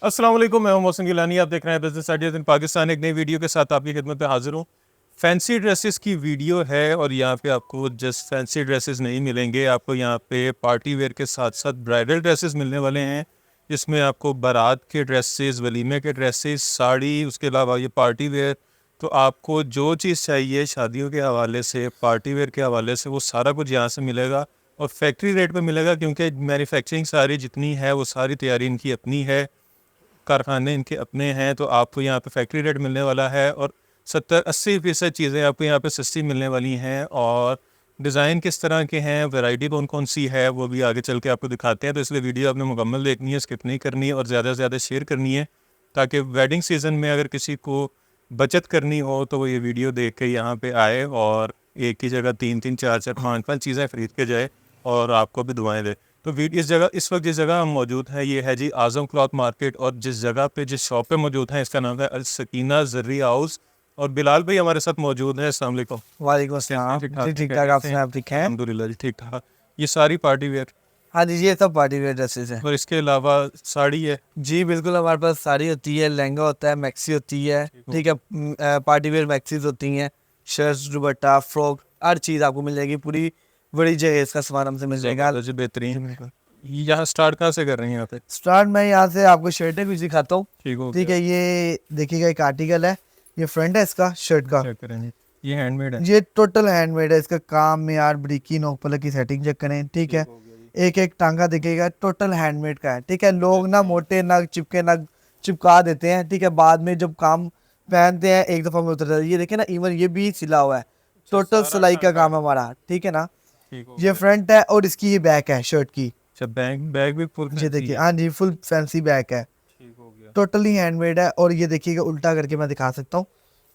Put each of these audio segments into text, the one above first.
अस्सलाम वालेकुम, मैं हूं मोहसिन गिलानी। आप देख रहे हैं बिजनेस आइडियाज़ इन पाकिस्तान। एक नई वीडियो के साथ आपकी खिदमत में हाजिर हूं। फैंसी ड्रेसेस की वीडियो है और यहाँ पे आपको जस्ट फैंसी ड्रेसेस नहीं मिलेंगे, आपको यहाँ पे पार्टी वेयर के साथ साथ ब्राइडल ड्रेसेस मिलने वाले हैं, जिसमें आपको बारात के ड्रेसेस, वलीमे के ड्रेसेस, साड़ी, उसके अलावा ये पार्टी वेयर। तो आपको जो चीज़ चाहिए शादियों के हवाले से, पार्टी वेयर के हवाले से, वो सारा कुछ यहाँ से मिलेगा और फैक्ट्री रेट पे मिलेगा, क्योंकि मैन्युफैक्चरिंग सारी जितनी है वो सारी तैयारी इनकी अपनी है, कारखाने इनके अपने हैं। तो आपको यहाँ पे फैक्ट्री रेट मिलने वाला है और 70-80% चीज़ें आपको यहाँ पे सस्ती मिलने वाली हैं। और डिज़ाइन किस तरह के हैं, वैरायटी कौन कौन सी है, वो भी आगे चल के आपको दिखाते हैं। तो इसलिए वीडियो आपने मुकम्मल देखनी है, स्किप नहीं करनी है और ज़्यादा से ज़्यादा शेयर करनी है, ताकि वेडिंग सीज़न में अगर किसी को बचत करनी हो तो वो ये वीडियो देख के यहाँ पे आए और एक ही जगह 3-3, 4-4, 5-5 चीज़ें ख़रीद के जाए और आपको भी दुआएं दे। तो वीडियो इस वक्त जिस जगह हम मौजूद हैं ये है जी आज़म क्लॉथ मार्केट, और जिस जगह पे जिस शॉप पे मौजूद हैं इसका नाम है अल सकीना ज़र्री हाउस। और बिलाल भाई हमारे साथ मौजूद हैं। अस्सलाम वालेकुम। वालेकुम अस्सलाम जी, ठीक ठाक। आप सुनाएं, आप ठीक हैं? अल्हम्दुलिल्लाह जी, ठीक ठाक। ये सारी पार्टी वेयर हाँ जी, ये सब पार्टी वेयर ड्रेसेस हैं। और इसके अलावा साड़ी है। जी बिल्कुल, हमारे पास साड़ी होती है, लहंगा होता है, मैक्सी होती है, ठीक है। पार्टी वेयर मैक्सीज होती हैं, शर्ट्स, दुपट्टा, फ्रॉक, हर चीज़ आपको मिल जाएगी। पूरी बड़ी जगह इसका सामान हमसे मिल जाएगा। जी बेहतरीन। यहाँ स्टार्ट कहाँ से कर रहे हैं यहाँ पे? स्टार्ट मैं यहाँ से आपको शर्टें कुछ दिखाता हूँ। ठीक हो ठीक गया। है, ये देखिएगा, एक आर्टिकल है, ये फ्रंट है इसका शर्ट का। चेक करें जी, ये हैंडमेड है। ये टोटल हैंडमेड है। इसका काम में यार ब्रिकी नोक पलक की सेटिंग चेक करें, ठीक है। एक एक टांगा दिखेगा, टोटल हैंडमेड का है, ठीक है। लोग ना मोटे नग चिपके नग चिपका देते हैं, ठीक है। बाद में जब काम पहनते हैं एक दफा में उतर जाता है। ये देखिए ना, इवन ये भी सिला हुआ है, टोटल सिलाई का काम है हमारा, ठीक है ना। ये फ्रंट है और इसकी ये बैक है शर्ट की। अच्छा, बैग बैग भी फुल ये देखिए, हाँ जी, फुल फैंसी बैक है, ठीक हो गया। टोटली हैंडमेड है। और ये देखिएगा, उल्टा करके मैं दिखा सकता हूँ।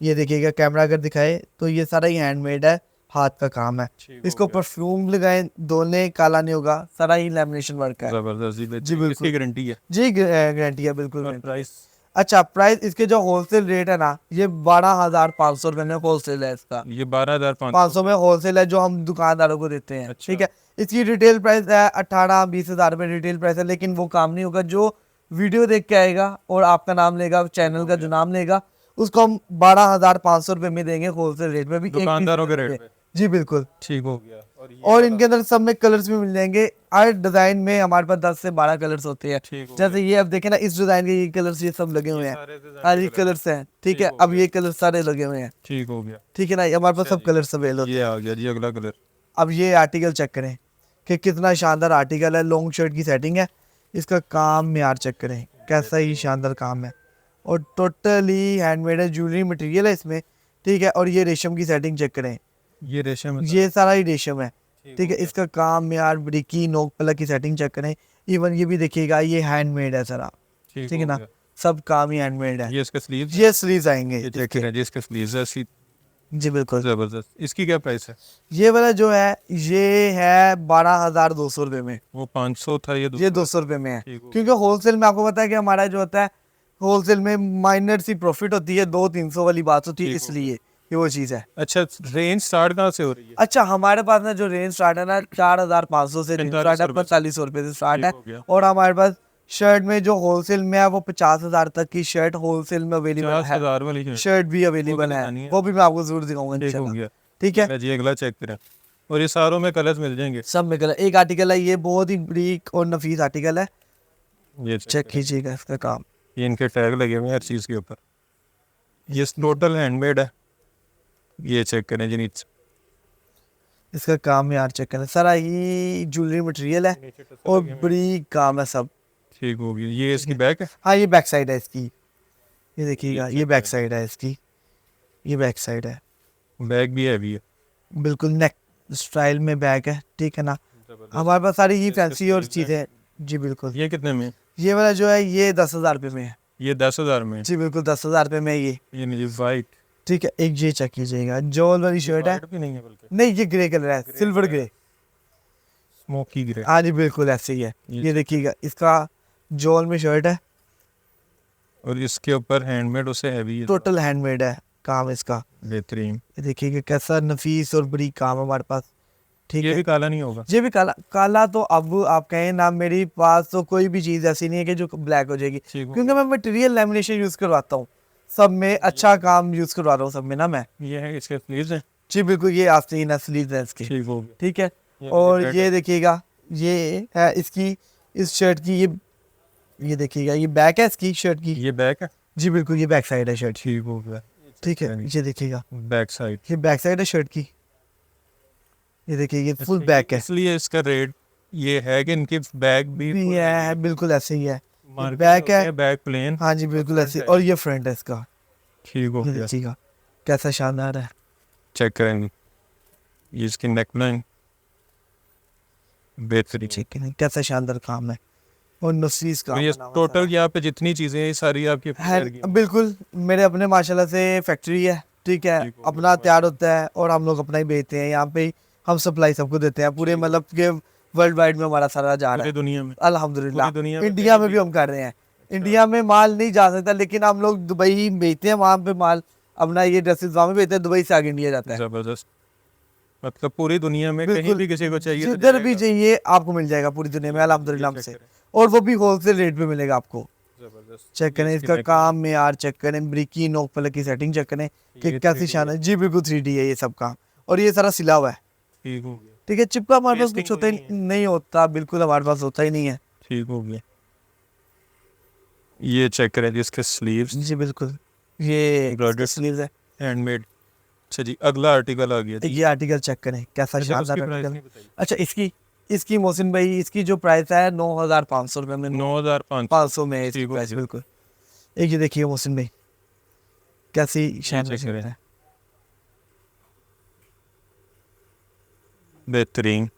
ये देखिएगा, कैमरा अगर दिखाए तो ये सारा ही हैंडमेड है, हाथ का काम है। इसको परफ्यूम लगाएं, धोने काला नहीं होगा, सारा ही लेमिनेशन वर्क है। जबरदस्त जी जी बिल्कुल, इसकी गारंटी है। जी गारंटी है बिल्कुल। और प्राइस? अच्छा, प्राइस इसके जो होलसेल रेट है ना, ये 12,500 रुपये में होलसेल है इसका। ये 12,500 500 में होलसेल है जो हम दुकानदारों को देते हैं, अच्छा। ठीक है। इसकी रिटेल प्राइस है 18-20 हज़ार रुपये रिटेल प्राइस है, लेकिन वो काम नहीं होगा। जो वीडियो देख के आएगा और आपका नाम लेगा, चैनल का जो नाम लेगा, उसको हम 12,500 रुपये में देंगे होलसेल रेट में भी, दुकानदारों के रेट पे। जी बिल्कुल। ठीक हो गया। और इनके अंदर सब में कलर्स भी मिल जाएंगे। हर डिजाइन में हमारे पास 10 से 12 कलर्स होते हैं। जैसे ये अब देखें ना, इस डिजाइन के ये कलर्स ये सब लगे हुए हैं, हर एक कलर्स हैं, ठीक है। अब ये कलर सारे लगे हुए हैं, ठीक हो गया। ठीक है ना। हमारे पास सब कलर्स अवेलेबल होते हैं। ये आ गया जी अगला कलर। अब ये आर्टिकल चेक करें कि कितना शानदार आर्टिकल है, लॉन्ग शर्ट की सेटिंग है। इसका काम में यार चेक करें, कैसा ही शानदार काम है और टोटली हैंडमेड है, ज्वेलरी मटेरियल है इसमें, ठीक है। और ये रेशम की सेटिंग चेक करें, ये रेशम है। ये सारा ही रेशम है, ठीक है। इसका काम में यार ब्रिकी नोक पलक की सेटिंग चेक करें। इवन ये भी देखिएगा, ये हैंडमेड है सारा, ठीक है ना। सब काम ही हैंडमेड है। ये इसके स्लीव्स, ये स्लीव्स आएंगे, ये चेक करें जी, इसके स्लीव्स है। जी बिल्कुल। जबरदस्त। इसकी क्या प्राइस है? ये वाला जो है, ये है 12,200 रुपये में। वो 500 था, ये 200 रुपये में है, ठीक हो क्योंकि होलसेल में आपको पता है कि हमारा जो होता है, होलसेल में माइनर सी प्रॉफिट होती है, 200-300 वाली बात होती है, इसलिए ये वो चीज़ है। अच्छा, रेंज स्टार्ट कहाँ से हो रही है? अच्छा, हमारे पास ना जो रेंज स्टार्ट है ना, 4,500 से स्टार्ट है, 4500 रुपये से स्टार्ट है। और हमारे पास शर्ट में जो होलसेल में है वो 50,000 तक की शर्ट होलसेल में अवेलेबल है। 50,000 वाली शर्ट भी अवेलेबल है, वो भी मैं आपको जरूर दिखाऊंगा इंशाल्लाह, ठीक है जी। अगला चेक करें। और ये सारों में कलर्स मिल जाएंगे, सब में कलर। एक आर्टिकल है, ये बहुत ही ब्रीक और नफीस आर्टिकल है, ये चेक कीजिएगा इसका काम। ये इनके टैग लगे हुए हैं हर चीज़ के ऊपर। ये टोटल हैंडमेड है। ये चेक करें जी नीचे, इसका काम यार चेक करें, सारा ही ज्वेलरी मटेरियल है और बड़ी काम है सब। ठीक हो गया। ये इसकी बैक है। हाँ, ये बैक साइड है इसकी, ये देखिएगा, ये बैक साइड है इसकी, ये बैक साइड है, बैक भी हैवी है, बिल्कुल नेक स्टाइल में बैग है, ठीक है ना। हमारे पास सारी ही फैंसी और चीज़ें, जी बिल्कुल। ये कितने में? ये वाला जो है, ये 10,000 रुपये में है। ये 10,000 में? जी बिल्कुल, 10,000 रुपये में ये नहीं, वाइट, ठीक है। एक ये चेक कीजिएगा, जॉल वाली शर्ट है, भी नहीं है बल्कि, नहीं ये ग्रे कलर है, सिल्वर ग्रे, स्मोकी ग्रे। हाँ जी बिल्कुल ऐसे ही है। ये देखिएगा, इसका जॉल में शर्ट है और इसके ऊपर हैंडमेड उसे हैवी है, टोटल हैंडमेड है काम इसका, बेहतरीन। ये देखिएगा कैसा नफीस और बड़ी काम है हमारे पास, ठीक ये है, भी काला नहीं होगा। ये भी काला काला तो अब आप कहें ना, मेरे पास तो कोई भी चीज़ ऐसी नहीं है कि जो ब्लैक हो जाएगी, ठीक हो क्योंकि मैं मटेरियल लेमिनेशन यूज़ करवाता हूँ सब में, अच्छा काम यूज़ करवा रहा हूँ सब में ना मैं। ये है इसके स्लीव्स हैं। जी बिल्कुल, ये आस्तीन है स्लीव्स है इसके, ठीक हो गया। ठीक है। ये और रेड ये है। देखिएगा, ये है इसकी, इस शर्ट की ये देखिएगा, ये बैक है इसकी शर्ट की। ये बैक है। जी बिल्कुल, ये बैक साइड है शर्ट की, ठीक हो गया। ठीक है। ये देखिएगा, बैक साइड। ये बैक साइड है शर्ट की, ये देखिए ये फुल अच्छा, बैक है। इसलिए इसका रेट ये है कि इनके बैक भी भी है बिल्कुल ऐसे ही है, मार्केट बैक में है। Back plane. हाँ जी बिल्कुल front ऐसे, है। और ये फ्रंट है इसका, ठीक हो ये गया। देखिएगा कैसा शानदार है। चेक करेंगे ये इसकी नेकलाइन बेहतरीन। ठीक है, कैसा शानदार काम है, और नफीस तो काम ये बना हुआ टोटल यहाँ पे जितनी चीजें हैं ये सारी आपकी अपनी है। घर की हैं? बिल्कुल मेरे अपने माशाल्लाह से फैक्ट्री है, ठीक है, ठीक हो अपना तैयार होता है और हम लोग अपना ही बेचते हैं यहाँ पे ही, हम सप्लाई सबको देते हैं पूरे, मतलब के वर्ल्ड वाइड में हमारा सारा जा रहा पूरी है दुनिया में। अल्हम्दुलिल्लाह। पूरी दुनिया में इंडिया कहीं में भी हम कर रहे हैं, इंडिया में माल नहीं जा सकता, लेकिन हम लोग दुबई ही बेचते हैं, वहाँ पे माल अपना ये ड्रेसेस वहाँ में बेचते हैं, दुबई से आगे इंडिया जाता है। जबरदस्त। मतलब पूरी दुनिया में कहीं बिल्कुल, भी किसी को चाहिए तो जिधर भी जाएगा। चाहिए आपको मिल जाएगा पूरी दुनिया में अल्हम्दुलिल्लाह चेक से, करें। और वो भी होलसेल रेट पे मिलेगा आपको। जबरदस्त। चेक करें ये इसका इसकी काम में यार, चेक करें ब्रिकी नोक पलक की सेटिंग चेक करें कि ये कैसी 3D शान है। जी बिल्कुल 3D है ये सब काम, और ये सारा सिला हुआ है, ठीक हो गया। ठीक है। चिपका हमारे पास Pasting कुछ होता ही कोई नहीं होता, बिल्कुल हमारे पास होता ही नहीं है। ठीक हो गया। ये चेक करें जी इसके स्लीव्स जी बिल्कुल, ये Embroidered। स्लीव्स है। हैंडमेड। अच्छा जी, अगला आर्टिकल आ गया जी। ये आर्टिकल चेक करें कैसा अच्छा, शानदार उसकी प्राइस आर्टिकल। नहीं बताई। अच्छा इसकी मोहसिन भाई, इसकी जो प्राइस है 9,500 रुपये में, 9,500। 500 में है इसकी ठीक हो प्राइस गया। बिल्कुल। एक ये देखिए मोहसिन भाई कैसी शानदार check करें। है। बेहतरीन।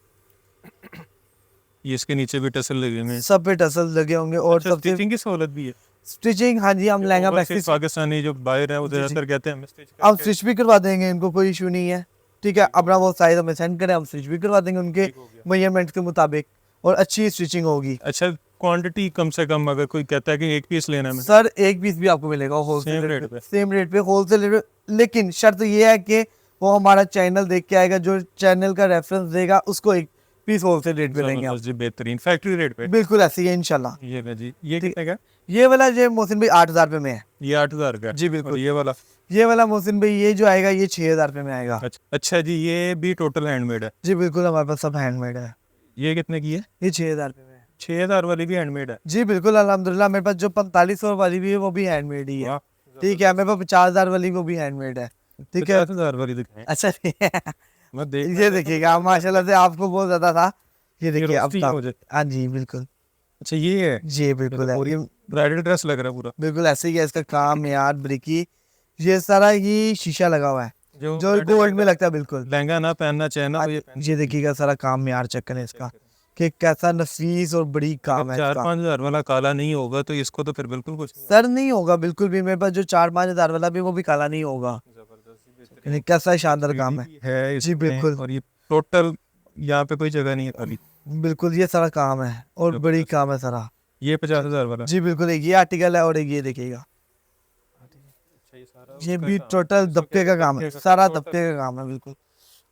ये इसके नीचे भी टसल लगे हुए हैं। सब पे टसल लगे होंगे, और अच्छा, सबसे स्टिचिंग की सहूलत भी है। स्टिचिंग, हाँ जी, हम लहंगा Overseas मैक्सी पाकिस्तानी जो बाहर है वो जी, जी। ज्यादातर कहते हैं हमें स्टिच हम करके। स्टिच भी करवा देंगे, इनको कोई इशू नहीं है, ठीक है। अपना वो साइज हमें सेंड करें, हम स्टिच भी करवा देंगे उनके ठीक हो गया। मेजरमेंट के मुताबिक, और अच्छी स्टिचिंग होगी। अच्छा, क्वांटिटी कम से कम अगर कोई कहता है कि एक पीस लेना है मैंने, सर एक पीस भी आपको मिलेगा होलसेल Same रेट rate पे, पे। सेम रेट पे होलसेल रेट पे, लेकिन शर्त ये है कि वो हमारा चैनल देख के आएगा, जो चैनल का रेफरेंस देगा उसको एक पीस होलसेल रेट पे देंगे हम। जबरदस्त जी, बेहतरीन फैक्ट्री रेट पे। बिल्कुल ऐसे ही है इंशाल्लाह। ये है जी, ये ठीक- कितने का है? ये वाला जो मोहसिन भाई 8,000 रुपये में है। ये 8,000 का है। जी बिल्कुल। और ये वाला? ये वाला मोहसिन भाई ये जो आएगा ये 6,000 रुपये में आएगा। अच्छा जी, ये भी टोटल हैंडमेड है। जी बिल्कुल, हमारे पास सब हैंडमेड है। ये कितने की है? ये 6,000 रुपये में है। 6,000 वाली भी हैंडमेड है। जी बिल्कुल अल्हम्दुलिल्लाह, मेरे पास जो 4500 वाली भी है वो भी हैंडमेड ही है, वाह, ठीक है। मेरे पास 50,000 वाली वो भी हैंडमेड है, ठीक है। 50,000 वाली दिखाएं। अच्छा मैं देख ये देखिएगा माशाल्लाह से, आपको बहुत ज्यादा था, ये देखिए अब रोस्टी तो- हो जाए। हाँ जी बिल्कुल, अच्छा, ये है। जी बिल्कुल है, ये ब्राइडल ड्रेस लग रहा है पूरा। बिल्कुल ऐसे ही है इसका काम यार, ब्रिकी, ये सारा ही शीशा लगा हुआ है जो गोल्ड में लगता है बिल्कुल। लहंगा ना पहनना चाहे ना, तो ये ये देखिएगा सारा काम यार, चेक करें इसका कि कैसा नफीस और बड़ी काम है इसका। 4-5 हज़ार वाला काला नहीं होगा तो इसको तो फिर बिल्कुल कुछ नहीं सर नहीं होगा बिल्कुल भी, मेरे पास जो 4-5 हज़ार वाला भी वो भी काला नहीं होगा। यानी कैसा शानदार काम है। है जी, इसमें। बिल्कुल। और ये टोटल यहाँ पे कोई जगह नहीं है खाली। बिल्कुल ये सारा काम है और बड़ी काम है सारा। ये 50,000 वाला। जी बिल्कुल, एक ये आर्टिकल है और एक ये देखिएगा, ये भी टोटल दबके का काम है, सारा दबके का काम है बिल्कुल,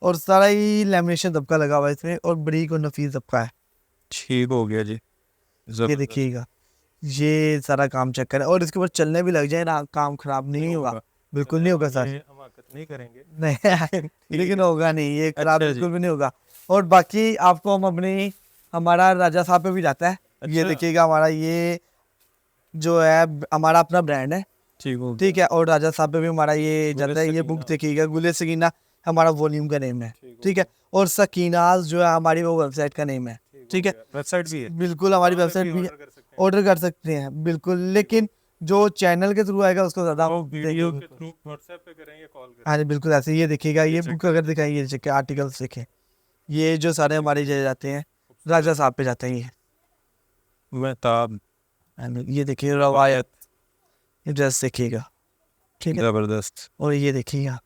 और सारा ही लेमिनेशन दबका लगा हुआ है इसमें, और बड़ी को नफीस दबका है। ठीक हो गया जी। ये जबरदस्त। देखिएगा, ये सारा काम चेक करें, और इसके ऊपर चलने भी लग जाए ना, काम खराब नहीं होगा, बिल्कुल नहीं होगा सर। ये हमाकत नहीं करेंगे। नहीं लेकिन होगा नहीं, ये खराब अच्छा जी। बिल्कुल भी नहीं होगा। और बाकी आपको हम अपनी, हमारा राजा साहब पे भी जाता है, ये अच्छा। देखिएगा हमारा ये जो है हमारा अपना ब्रांड है, ठीक हो गया। ठीक है। और राजा साहब पे भी हमारा ये जाता है, ये बुक सकीना। देखिएगा, गुले सकीना हमारा वॉल्यूम का नेम है, ठीक है। और सकीनाज जो है हमारी वो वेबसाइट का नेम है, ठीक है। वेबसाइट भी है। बिल्कुल हमारी वहाँ पे वेबसाइट भी order कर सकते हैं। ऑर्डर कर सकते हैं बिल्कुल, लेकिन जो चैनल के थ्रू आएगा उसको ज़्यादा वो वीडियो के देखेंगे। थ्रू व्हाट्सएप पे करेंगे, कॉल करेंगे। हाँ जी बिल्कुल ऐसे, ये देखिएगा, ये check बुक अगर दिखाएंगे, ये चेक आर्टिकल्स देखें, ये जो सारे हमारे जे जाते हैं राजा साहब पे जाते हैं ये। महताब। And ये देखिए रवायत, ये ड्रेस देखिएगा, ठीक है। जबरदस्त। और ये देखिएगा,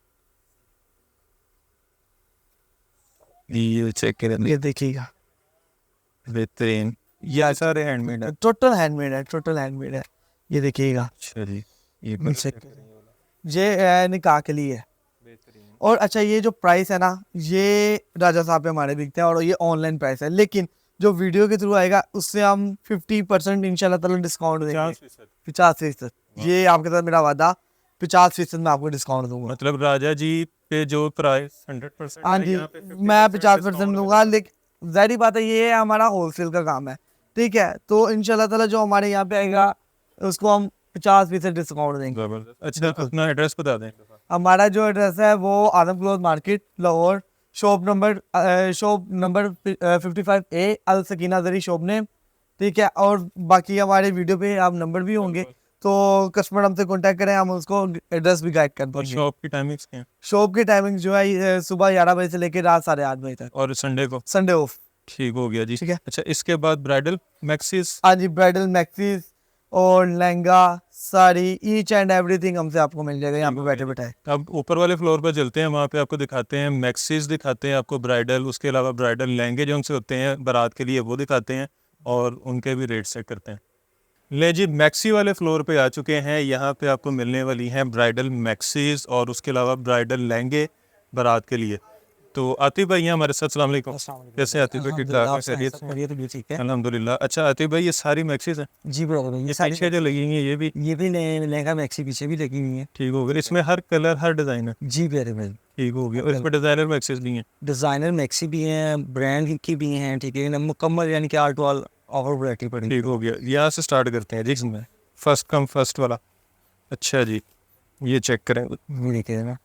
ये चेक करें। ये देखिएगा, बेहतरीन। ये सारे हैंडमेड है। टोटल हैंडमेड है, टोटल हैंडमेड है, ये देखिएगा। अच्छा जी। ये check ये निकाह के लिए है, बेहतरीन। और अच्छा ये जो प्राइस है ना, ये राजा साहब पे हमारे बिकते हैं और ये ऑनलाइन प्राइस है, लेकिन जो वीडियो के थ्रू आएगा उससे हम 50% इंशाल्लाह ताला डिस्काउंट देंगे। 50%। 50%, ये आपके साथ मेरा वादा, 50% में आपको डिस्काउंट दूंगा। मतलब राजा जी पे जो प्राइस 100% हाँ है, जी, यहाँ पे मैं 50% 50% डिस्काउंट दूंगा, लेकिन जाहिर बात है ये हमारा होलसेल का काम है, ठीक है। तो इंशाल्लाह ताला जो हमारे यहाँ पे आएगा उसको हम 50% डिस्काउंट देंगे। जबरदस्त। अच्छा, अपना एड्रेस बता दें। हमारा जो एड्रेस है वो Adam cloth market Lahore, shop number 55A, Al Sakina Zari shop name, ठीक है। और बाकी हमारे वीडियो पे आप नंबर भी होंगे, तो कस्टमर हमसे कांटेक्ट करें, हम उसको एड्रेस भी गाइड कर और देंगे। शॉप की टाइमिंग्स क्या है? शॉप की टाइमिंग जो है सुबह 11 बजे से लेकर रात 8:30 बजे तक, और संडे को? Sunday off. ठीक हो गया जी। ठीक है। अच्छा, इसके बाद ब्राइडल मैक्सीज? हाँ जी, ब्राइडल मैक्सीज और lehenga sari each and everything हमसे आपको मिल जाएगा यहाँ पे बैठे बैठाए। अब ऊपर वाले फ्लोर पर चलते हैं, वहाँ पे आपको दिखाते हैं मैक्सीज, दिखाते हैं आपको ब्राइडल, उसके अलावा ब्राइडल लहंगे जो उनसे होते हैं बारात के लिए वो दिखाते हैं और उनके भी रेट चेक करते हैं। ले जी, मैक्सी वाले फ्लोर पे आ चुके हैं। यहाँ पे आपको मिलने वाली हैं ब्राइडल मैक्सीज और उसके अलावा ब्राइडल लहंगे बारात के लिए। तो आतिफ भाई हैं हमारे साथ। अस्सलाम वालेकुम। कैसे आतिफ भाई? ठीक ठाक है? खैरियत से? अल्हम्दुलिल्लाह। अच्छा आतिफ भाई, ये सारी मैक्सीज हैं? जी ब्रदर, तो ये ये सारी पीछे जो लगी हुई हैं ये भी? ये भी लहंगा मैक्सी पीछे भी लगी हुई है। ठीक हो गया। इसमें हर कलर हर डिज़ाइन है? जी प्यारे भाई, ठीक हो गया। और इसमें डिज़ाइनर मैक्सीज भी हैं? डिज़ाइनर मैक्सी भी हैं, ब्रांड की भी हैं, ठीक है ना, मुकम्मल यानी कि आर टू ऑल ओवर वैरायटी पड़ी। ठीक हो गया। यहाँ से स्टार्ट करते हैं जी, इसमें फर्स्ट कम फर्स्ट वाला। अच्छा जी, ये चेक करें। ये देखिए ना,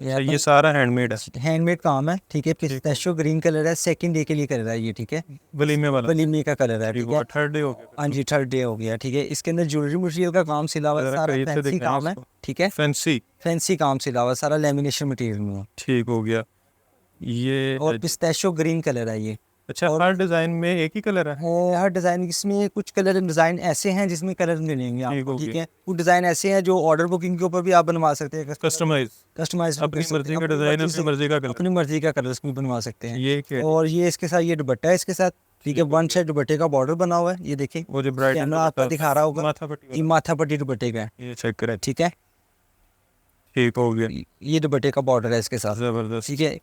अच्छा, ये सारा हैंडमेड है? हैंडमेड काम है, ठीक है। पिस्ताशियो ग्रीन कलर है, सेकंड डे के लिए कलर है ये, ठीक है। वलीमे वाला? वलीमे का कलर है, ठीक ठीक हो गया। है। थर्ड डे हो गया? हाँ जी, थर्ड डे हो गया, ठीक है। इसके अंदर ज्वेलरी मटेरियल का काम सिला हुआ है, जरा सारा करीब से फैंसी दिखाएं काम है, इसको। ठीक है। फैंसी? फैंसी काम सिला हुआ है, सारा लेमिनेशन मटेरियल में है। ठीक हो गया। ये और पिस्ताशियो ग्रीन कलर है ये। अच्छा, हर डिज़ाइन में एक ही कलर है? हर डिज़ाइन, इसमें कुछ कलर डिज़ाइन ऐसे हैं जिसमें कलर मिलेंगे आपको, ठीक ठीक है। कुछ डिज़ाइन ऐसे हैं जो ऑर्डर बुकिंग के ऊपर भी आप बनवा सकते हैं, कस्टमाइज? कस्टमाइज अपनी मर्जी का डिज़ाइन, अपनी मर्जी का कलर? अपनी मर्जी का कलर इसमें बनवा सकते हैं। ये क्या है? और ये इसके साथ ये दुपट्टा है इसके साथ, ठीक है। वन साइड दुपट्टे का बॉर्डर बना हुआ है, ये देखिए वो जो ब्राइडल कैमरा आपका दिखा रहा होगा, माथा पट्टी ये माथा पट्टी दुपट्टे का है, वाला। ये चेक करें। ठीक है। ठीक हो गया। ये दुपट्टे का बॉर्डर है इसके साथ, जबरदस्त। ठीक है।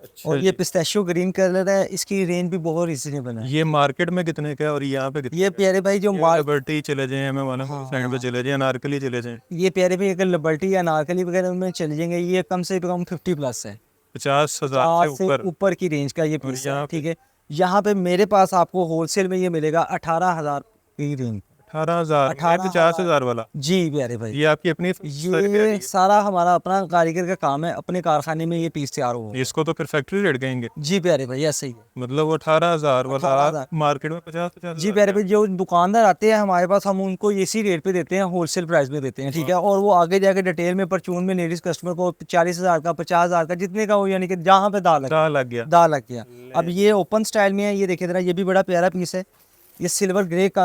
अच्छा और जी। ये पिस्ताशियो ग्रीन कलर है, इसकी रेंज भी बहुत रिजनेबल है। ये मार्केट में कितने का है और यहाँ पे कितने ये प्यारे भाई जो लिबर्टी चले जाएं, हमें वाला साइड पे चले जाएं, अनारकली चले जाएं, ये प्यारे भाई अगर लिबर्टी या नारकली वगैरह में चले जाएंगे, ये कम से कम 50+ है, 50,000 50 से ऊपर। ऊपर की रेंज का ये और पीस यहाँ है, पे? ठीक है। यहाँ पे मेरे पास आपको होलसेल में ये मिलेगा 18,000 की रेंज। 18,000? 50,000 वाला? जी प्यारे भाई, ये आपकी अपनी ये सारा हमारा अपना कारीगर का काम है, अपने कारखाने में ये पीस तैयार हुआ है। इसको तो फिर फैक्ट्री रेट कहेंगे? जी प्यारे भाई, ऐसे ही है। मतलब वो 18,000 वाला 18,000 मार्केट में 50,000? जी प्यारे भाई, जो दुकानदार आते हैं हमारे पास, हम उनको इसी रेट पे देते हैं, होलसेल प्राइस में देते हैं, ठीक है। और वो आगे जाके डिटेल में परचून में लेडीज कस्टमर को 40,000 का, 50,000 का, जितने का हो, यानी कि जहाँ पे दाल लगे, लग गया। दाल लग गया। अब ये ओपन स्टाइल में है, ये देखिए जरा, ये भी बड़ा प्यारा पीस है। ये सिल्वर ग्रे का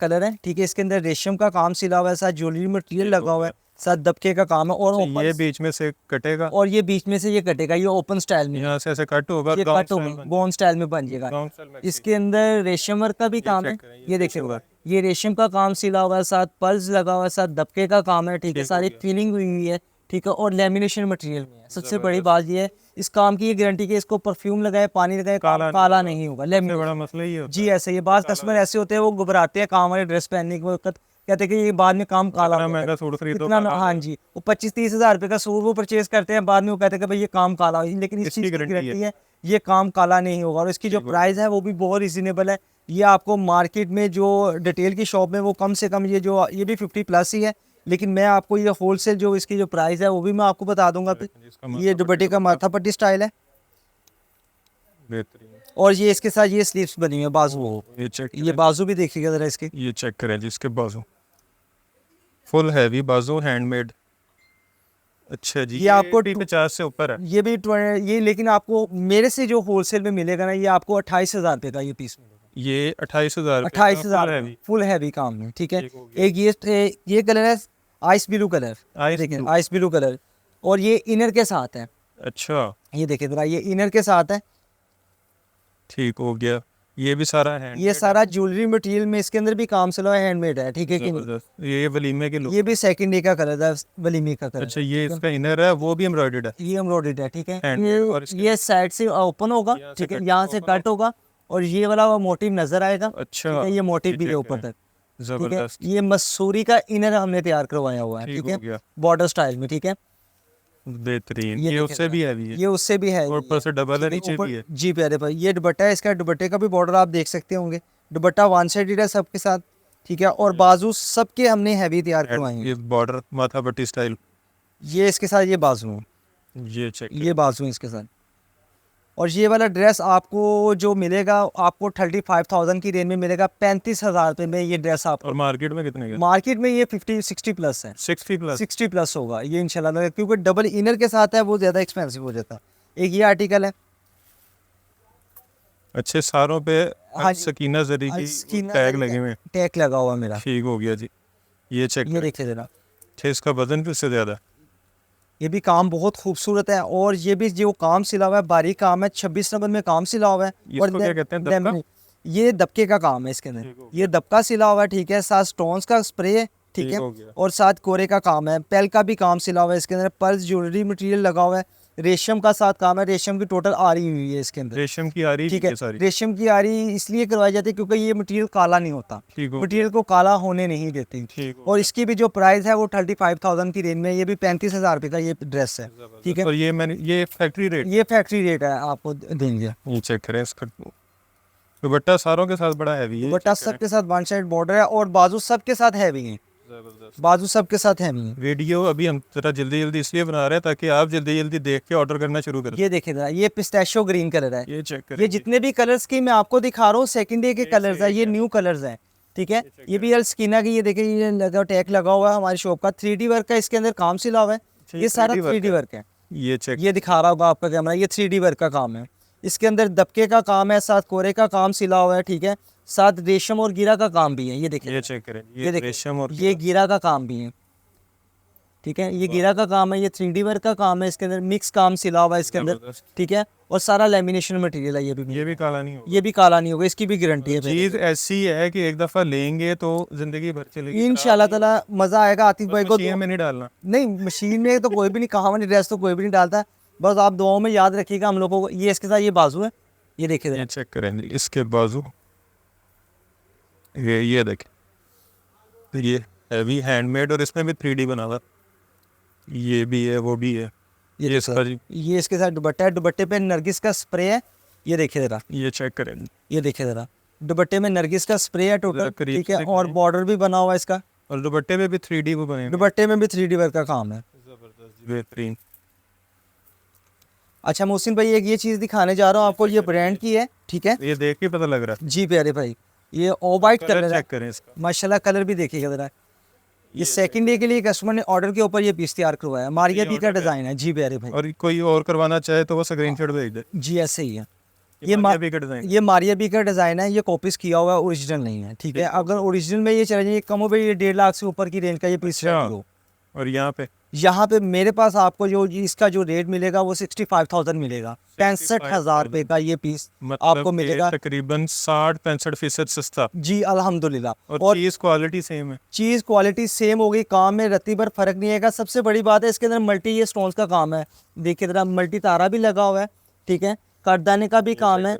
कलर है, ठीक है। इसके अंदर रेशम का काम सिला हुआ है, साथ ज्वेलरी मटेरियल लगा हुआ है, साथ दबके का काम है। और ये बीच में से कटेगा और ये बीच में से ये कटेगा, ये ओपन स्टाइल में, यहाँ से ऐसे कट होगा, ये गाउन कट होगा, गोन स्टाइल में बन जाएगा। गाउन स्टाइल में। इसके अंदर रेशम वर्क का भी काम है, ये देखिए, ये रेशम का काम सिला हुआ है, साथ पल्स लगा हुआ है, साथ दबके का काम है, ठीक है। सारी फीलिंग हुई हुई है, ठीक है। और लेमिनेशन मटेरियल में है। सबसे बड़ी बात ये है इस काम की, ये गारंटी कि इसको परफ्यूम लगाए, पानी लगाए, काला नहीं होगा। सबसे बड़ा मसला ये होता जी ऐसे, ये बात कस्टमर ऐसे होते हैं, वो घबराते हैं काम वाले ड्रेस पहनने के वक्त, कहते हैं कि ये बाद में काम काला है। हो महंगा सूट खरीदो, इतना हाँ जी, वो 25-30 हज़ार रुपये का सूट वो परचेज करते हैं, बाद में वो कहते हैं कि भाई ये काम काला हो, लेकिन इस इसकी चीज़ की गारंटी गारंटी है ये काम काला नहीं होगा। और इसकी जो प्राइस है वो भी बहुत रिजनेबल है। ये आपको मार्केट में जो डिटेल की शॉप में वो कम से कम ये भी 50+ ही है, लेकिन मैं आपको ये होलसेल जो इसकी जो प्राइस है वो भी मैं आपको बता दूंगा। ये दुपट्टे का माथा पट्टी स्टाइल है, बेहतरीन। और ये इसके साथ ये स्लीव्स बनी हुई है, बाजू हो, ये चेक, ये बाजू भी देखिएगा जरा इसके, ये चेक करें जी, इसके बाजू फुल हैवी बाजू, हैंडमेड। अच्छा जी, ये आपको 50 से ऊपर है? ये भी ये, लेकिन आपको मेरे से जो होलसेल में मिलेगा ना, ये आपको 28,000 रुपये का ये पीस मिलेगा। ये 28,000? 28,000 फुल हैवी काम में, ठीक है। एक ये कलर है आइस ब्लू कलर, देखिए आइस ब्लू कलर, और ये इनर के साथ है। अच्छा, ये देखिए जरा, ये इनर के साथ है। ठीक हो गया। ये भी सारा है ये सारा ज्वेलरी मटेरियल में इसके अंदर भी काम सिला हुआ हैंडमेड है, ठीक है कि नहीं? जबरदस्त। ये वलीमे के लोग। ये भी सेकंड डे का कलर है, वलीमी का कलर अच्छा, ये इसका इनर है, वो भी एम्ब्रॉयडर्ड है। ये एम्ब्रॉयडर्ड है, ठीक है। Handmade और इसके- ये साइड से ओपन होगा, यहाँ से ठीक है, cut यहाँ से कट होगा और ये वाला मोटिव नजर आएगा, अच्छा, ठीक है, ये मोटिव भी है check ऊपर करें। तक, ठीक है। जबरदस्त। ये मसूरी का इनर हमने तैयार करवाया हुआ है, ठीक ठीक हो है, गया। बॉर्डर स्टाइल में, ठीक है। बेहतरीन। ये देखें उससे भी हैवी है ये उससे भी है, और ऊपर से डबल है, नीचे ऊपर- भी है। जी प्यारे भाई, ये दुपट्टा है इसका, दुपट्टे का भी बॉर्डर आप देख सकते होंगे, दुपट्टा वन साइडेड है सबके साथ, ठीक है, और बाजू सबके हमने हैवी तैयार करवाए हैं। ये बॉर्डर माथा पट्टी स्टाइल। ये इसके साथ ये बाजू हैं, ये चेक ये बाजू हैं इसके साथ। और ये वाला ड्रेस आपको जो मिलेगा, आपको 35,000 की रेंज में मिलेगा, 35,000 रुपये में ये ड्रेस आपको। और मार्केट में कितने का? मार्केट में ये 50-60 प्लस है, 60 प्लस। 60 प्लस होगा ये इंशाल्लाह, क्योंकि डबल इनर के साथ है, वो ज़्यादा एक्सपेंसिव हो जाता है। एक ये आर्टिकल है, अच्छे सारों पे हाँ जी। सकीना जरी की स्कीना टैग जरी लगे का हुए हैं। टैग लगा हुआ मेरा, ठीक हो गया जी। ये चेक ये देखिए जरा, अच्छा, इसका वजन भी उससे ज्यादा। ये भी काम बहुत खूबसूरत है, और ये भी जो काम सिला हुआ है बारीक काम है, 26 नंबर में काम सिला हुआ है। इसको क्या कहते हैं, दबका? लेमिनेट- ये दबके का काम है इसके ठीक हो अंदर, गया। ये दबका सिला हुआ है, ठीक है, साथ स्टोन्स का स्प्रे है, ठीक ठीक है, हो गया। और साथ कोरे का काम है, पेल का भी काम सिला हुआ है इसके अंदर, पर्स ज्वेलरी मटेरियल लगा हुआ है, रेशम का साथ काम है, रेशम की टोटल आरी हुई है इसके अंदर, रेशम की आ रही ठीक है है। सारी। रेशम की आरी इसलिए करवाई जाती है क्योंकि ये मटेरियल काला नहीं होता, ठीक हो मटेरियल को काला होने नहीं देती। ठीक हो और इसकी भी जो प्राइस है वो 35,000 की रेंज में, ये भी 35,000 रुपये का ये ड्रेस है, ठीक है। और ये मैंने ये फैक्ट्री रेट। ये फैक्ट्री रेट है, आपको देंगे। ये चेक करें इसका दुपट्टा सारों के साथ बड़ा हैवी है। बटा सबके साथ वन साइड बॉर्डर है, और बाजू सबके साथ हैवी हैं, जबरदस्त। बाजू सबके साथ हैवी हैं। वीडियो अभी हम जरा जल्दी जल्दी इसलिए बना रहे हैं ताकि आप जल्दी जल्दी देख के ऑर्डर करना शुरू करें। ये देखिए जरा, ये पिस्ताशियो ग्रीन कलर है। ये चेक करें। ये जितने भी कलर्स की मैं आपको दिखा रहा हूँ सेकंड डे के कलर्स है, ये न्यू कलर्स हैं, ठीक है। ये भी स्कीना की, ये देखिए, ये लगा टैग लगा हुआ है हमारी शॉप का, 3D वर्क का इसके अंदर काम सिला हुआ है, ये सारा 3D वर्क है। ये चेक। ये दिखा रहा होगा आपका कैमरा, ये 3D वर्क का काम है, इसके अंदर दबके का काम है, साथ कोरे का काम सिला हुआ है, ठीक है, साथ रेशम और गिरा का काम भी है। ये देखिए, ये चेक करें। ये ये देखिए, रेशम और ये गिरा का काम भी है, ठीक है, ये गिरा का काम है, ये 3D वर्क का काम है, इसके अंदर मिक्स काम सिला हुआ है इसके अंदर, जबरदस्त। ठीक है, और सारा लेमिनेशन मटेरियल है। ये भी काला नहीं होगा। ये भी काला नहीं होगा, इसकी भी गारंटी है। चीज ऐसी है कि एक दफा लेंगे तो जिंदगी भर चलेगी। इंशाल्लाह ताला मजा आएगा आतिफ भाई को। मशीन में नहीं डालना। नहीं, मशीन में तो कोई भी नहीं, कहा मैंने ड्रेस तो कोई भी नहीं डालता, बस आप दुआओं में याद रखिएगा हम लोगों को। ये इसके साथ ये बाजू है, ये देखिए ये जरा। चेक करें जी, इसके बाजू ये देखें, ये हैवी हैंडमेड और इसमें भी 3D बना हुआ। ये भी है, वो भी है। ये इसका जी, ये इसके साथ दुपट्टा है, दुपट्टे पे नरगिस का स्प्रे है, ये देखिए जरा, ये चेक करें। ये देखिए जरा, दुपट्टे में नरगिस का स्प्रे है टोटल, जरा करीब ठीक है, से और दिखाएं। बॉर्डर भी बना हुआ है इसका, और दुपट्टे में भी 3D वो बने हुए हैं। दुपट्टे में भी 3D वर्क का काम है। जबरदस्त, बेहतरीन। अच्छा मोहसिन भाई, एक ये चीज़ दिखाने जा रहा हूँ आपको, ये ब्रांड की है, ठीक है। ये देख के पता लग रहा जी प्यारे भाई, ये ऑवाइट है। कलर है, चेक करें इसका। माशाल्लाह, कलर भी देखिएगा जरा। ये सेकंड डे के लिए कस्टमर ने ऑर्डर के ऊपर ये पीस तैयार करवाया है, मारिया बी का डिजाइन है। जी प्यारे भाई, और कोई और करवाना चाहे तो वो स्क्रीनशॉट भेज दे। जी ऐसे ही है। ये मा- भी का डिजाइन। ये मारिया बी का डिजाइन है, ये कॉपीज किया हुआ है, ओरिजिनल नहीं है, ठीक है। अगर ओरिजिनल में ये चले जाए कम हो भाई, ये 1.5 लाख से ऊपर की रेंज का ये पीस अच्छा। हो। और यहाँ पे यहाँ पे मेरे पास आपको जो इसका जो रेट मिलेगा वो 65,000 मिलेगा, 65,000 रुपए का ये पीस मतलब आपको कि मिलेगा। तकरीबन 60-65% सस्ता। जी अल्हम्दुलिल्लाह। और चीज क्वालिटी सेम है। चीज़ क्वालिटी सेम होगी, काम में रत्ती भर फर्क नहीं आएगा। सबसे बड़ी बात है इसके अंदर मल्टी ये स्टोन्स का काम है, देखिए जरा, मल्टी तारा भी लगा हुआ है, ठीक है, करदाने का भी काम है,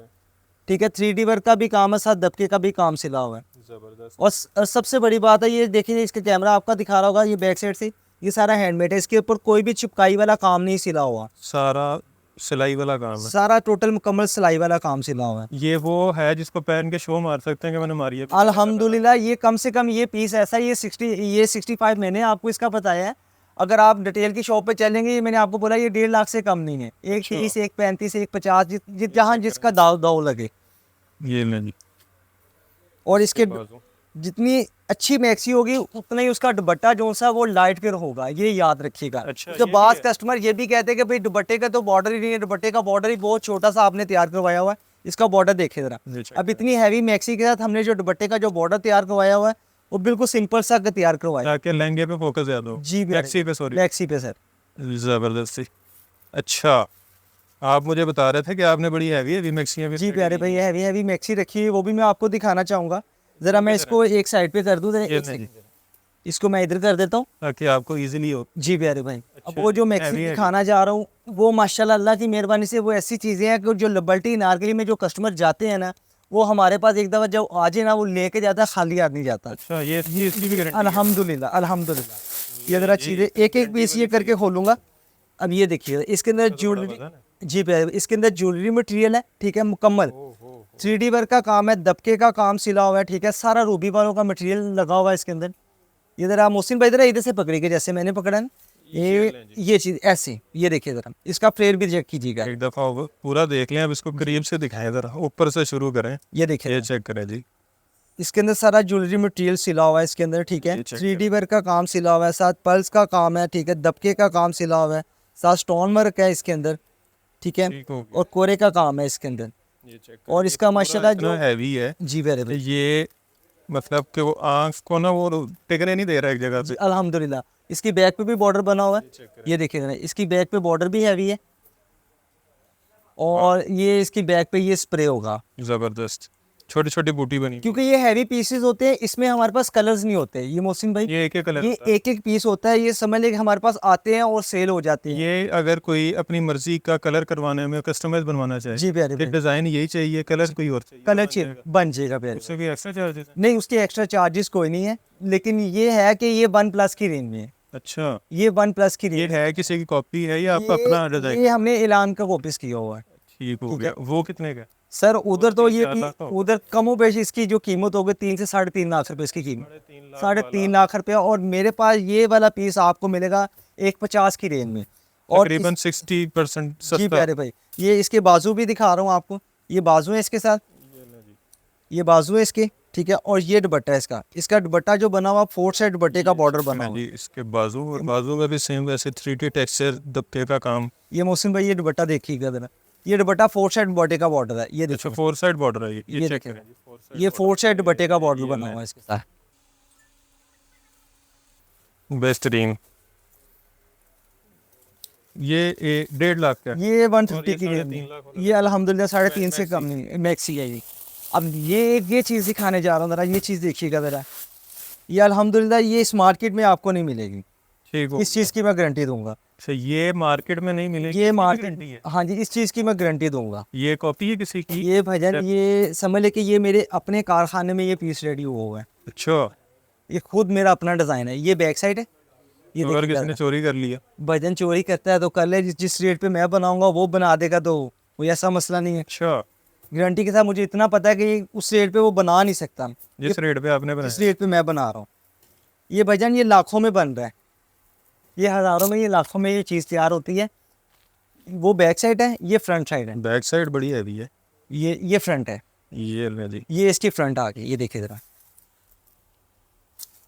ठीक है, 3D वर्क का भी काम है, साथ दबके का भी काम सिला हुआ है। जबरदस्त। और सबसे बड़ी बात है, ये देखिए, इसका कैमरा आपका दिखा रहा होगा, ये बैक साइड से ये सारा हैंडमेड है, इसके ऊपर कोई भी चिपकाई वाला काम नहीं सिला हुआ, सारा सिलाई वाला काम है। सारा टोटल मुकम्मल सिलाई वाला काम सिला हुआ है। ये वो है जिसको पहन के शो मार सकते हैं कि मैंने मारी है। अल्हम्दुलिल्लाह, ये कम से कम ये पीस ऐसा, ये 65 मैंने आपको इसका बताया है। अगर आप डिटेल की शॉप पे चलेंगे, ये मैंने आपको बोला, ये 1.5 लाख से कम नहीं है। एक 30, एक 35, एक 50, जहाँ जिसका दाव दाव लगे। ये ले जी। और इसके बाजू। जितनी अच्छी मैक्सी होगी उतना ही उसका दुपट्टा जो सा वो लाइट फिर होगा, ये याद रखिएगा। अच्छा, तो ये बास भी है। कस्टमर ये भी कहते हैं कि भाई दुपट्टे का तो बॉर्डर ही नहीं है, दुपट्टे का बॉर्डर ही बहुत छोटा सा आपने तैयार करवाया हुआ है, इसका बॉर्डर देखे जरा। जी, check अब इतनी हैवी मैक्सी के साथ हमने जो दुपट्टे का जो बॉर्डर तैयार करवाया हुआ है वो बिल्कुल सिंपल सा तैयार करवाया। ताकि लहंगे पे फोकस ज्यादा हो। जी टैक्सी पे, सॉरी। मैक्सी पे सर। जबरदस्ती। अच्छा, आप मुझे बता रहे थे कि आपने बड़ी हैवी हैवी मैक्सियां भी जी प्यारे भाई, हैवी हैवी मैक्सी रखी है, वो भी मैं आपको दिखाना चाहूँगा। ज़रा मैं इसको एक साइड पे कर दूँ, ज़रा एक सेकंड। इसको मैं इधर कर देता हूँ। ताकि आपको इजीली हो। जी प्यारे भाई, अब वो जो मैक्सी दिखाना जा रहा हूँ, वो माशाल्लाह अल्लाह की मेहरबानी से वो ऐसी चीज़ें हैं कि जो लिबर्टी नारगली में जो कस्टमर जाते हैं ना, वो हमारे पास एक दफ़ा जब आ जाए ना, वो लेके जाता है, खाली हाथ नहीं जाता। अच्छा, ये इसकी भी गारंटी अल्हम्दुलिल्लाह अल्हम्दुलिल्लाह। ये ज़रा चीज़ें एक एक पीस ये करके खोलूँगा। अब ये देखिए, इसके अंदर ज्वेलरी, जी प्यारे, इसके अंदर ज्वेलरी मटेरियल है, ठीक है, मुकम्मल 3D वर्क का काम है, दबके का काम सिला हुआ है, ठीक है, सारा रूबी वालों का मटेरियल लगा हुआ है इसके अंदर। ये ज़रा मोहसिन भाई ज़रा इधर से पकड़िए, जैसे मैंने पकड़ा ना, ये चीज़ ऐसे, ये देखिए ज़रा, इसका फ्लेयर भी चेक कीजिएगा। एक दफ़ा वो पूरा देख लें, अब इसको करीब से दिखाएं ज़रा, ऊपर से शुरू करें, ये देखिए, ये चेक करें जी। इसके अंदर सारा ज्वेलरी मटेरियल सिला हुआ है इसके अंदर, ठीक है, 3D वर्क का काम सिला हुआ है, साथ पल्स का काम है, ठीक है, दबके का काम सिला हुआ है, साथ स्टोन वर्क है इसके अंदर, ठीक है, ठीक हो गया। और कोरे का काम है इसके अंदर। ये चेक और इसका माशाल्लाह जो हैवी है, जी प्यारे भाई, ये मतलब कि वो आँख को ना वो टिकने नहीं दे रहा एक जगह पे। अल्हम्दुलिल्लाह। इसकी बैक पे भी बॉर्डर बना हुआ है, ये देखिए जरा, इसकी बैक पे बॉर्डर भी हैवी है, और ये इसकी बैक पे ये स्प्रे होगा, ज़बरदस्त छोटी छोटी बूटी बनी। क्योंकि ये हैवी पीसेस होते हैं, इसमें हमारे पास कलर्स नहीं होते। ये मोहसिन भाई, ये एक कलर ये एक एक पीस होता है, ये समझ लें कि हमारे पास आते हैं और सेल हो जाते हैं। ये अगर कोई अपनी मर्जी का कलर करवाने में कस्टमाइज बनवाना चाहे, जी प्यारे भाई, डिज़ाइन यही चाहिए, कलर कोई और चाहिए, कलर चाहिए बन जाएगा प्यारे। उससे भी एक्स्ट्रा चार्जेस? नहीं, उसके एक्स्ट्रा चार्जेस कोई नहीं है, लेकिन ये है कि ये 1+ की रेंज में है, अच्छा, ये 1+ की ये रेंज, है किसी की कॉपी है या आपका अपना डिज़ाइन? ये हमने ऐलान का कॉपीज किया हुआ है। ठीक हो गया। वो कितने का? सर उधर तो ये 3-4 लाख का होगा। उधर कमो बेश इसकी जो कीमत होगी 3 से 3.5 लाख रुपए इसकी कीमत, 3.5 लाख रुपया। और मेरे पास ये वाला पीस आपको मिलेगा 1.50 की रेंज में, और तकरीबन 60% जी सस्ता। प्यारे भाई, ये इसके बाजू भी दिखा रहा हूँ आपको, ये बाजू है इसके साथ, ये बाजू है इसके, ठीक है, और ये दुपट्टा है इसका, इसका दुपट्टा जो बना हुआ 4 साइड दुपट्टे का बॉर्डर बना हुआ जी, इसके बाजू और बाजू में भी सेम वैसे 3D टेक्सचर दबके का काम। ये मोहसिन भाई, ये दुपट्टा देखिएगा जरा, ये दुपट्टा 4 साइड दुपट्टे का बॉर्डर है, ये अच्छा, देखो, 4 साइड बॉर्डर है ये चेक देखिए, करें। ये 4 साइड दुपट्टे का बॉर्डर बना हुआ है इसके साथ। बेहतरीन। ये 1.5 लाख का है। ये 150 ये की रेंज 3.5 में, लाख वाला ये अल्हम्दुलिल्लाह 3.5 से कम नहीं है, मैक्सी है ये। अब ये चीज़ दिखाने जा रहा हूँ, ज़रा ये चीज़ देखिएगा ज़रा, ये अल्हम्दुलिल्लाह ये इस मार्केट में आपको नहीं मिलेगी, ठीक हो इस चीज़ की मैं गारंटी दूंगा। अच्छा, ये मार्केट में नहीं मिलेगी, ये इसकी मार्केट, गारंटी है? हाँ जी, इस चीज़ की मैं गारंटी दूंगा। ये कॉपी है किसी की? ये भाईजान, ये समझ ले कि ये मेरे अपने कारखाने में ये पीस रेडी हुआ हुआ है, अच्छा, ये खुद मेरा अपना डिज़ाइन है। ये बैक साइड है, ये तो अगर देखिएगा किसी ने चोरी कर लिया? भाईजान, चोरी करता है तो कर ले, जिस रेट पे मैं बनाऊंगा वो बना देगा, तो कोई ऐसा मसला नहीं है। अच्छा, गारंटी के साथ मुझे इतना पता है कि उस रेट पे वो बना नहीं सकता, जिस रेट पे आपने जिस बनाया। रेट पे मैं बना रहा हूँ। ये भाईजान, ये लाखों में बन रहा है, ये हज़ारों में, ये लाखों में ये चीज़ तैयार होती है। वो बैक साइड है, ये फ्रंट साइड है, बैक साइड बड़ी हैवी है। ये फ्रंट है, ये ले जी, ये इसकी फ्रंट आ गई, ये देखिए ज़रा।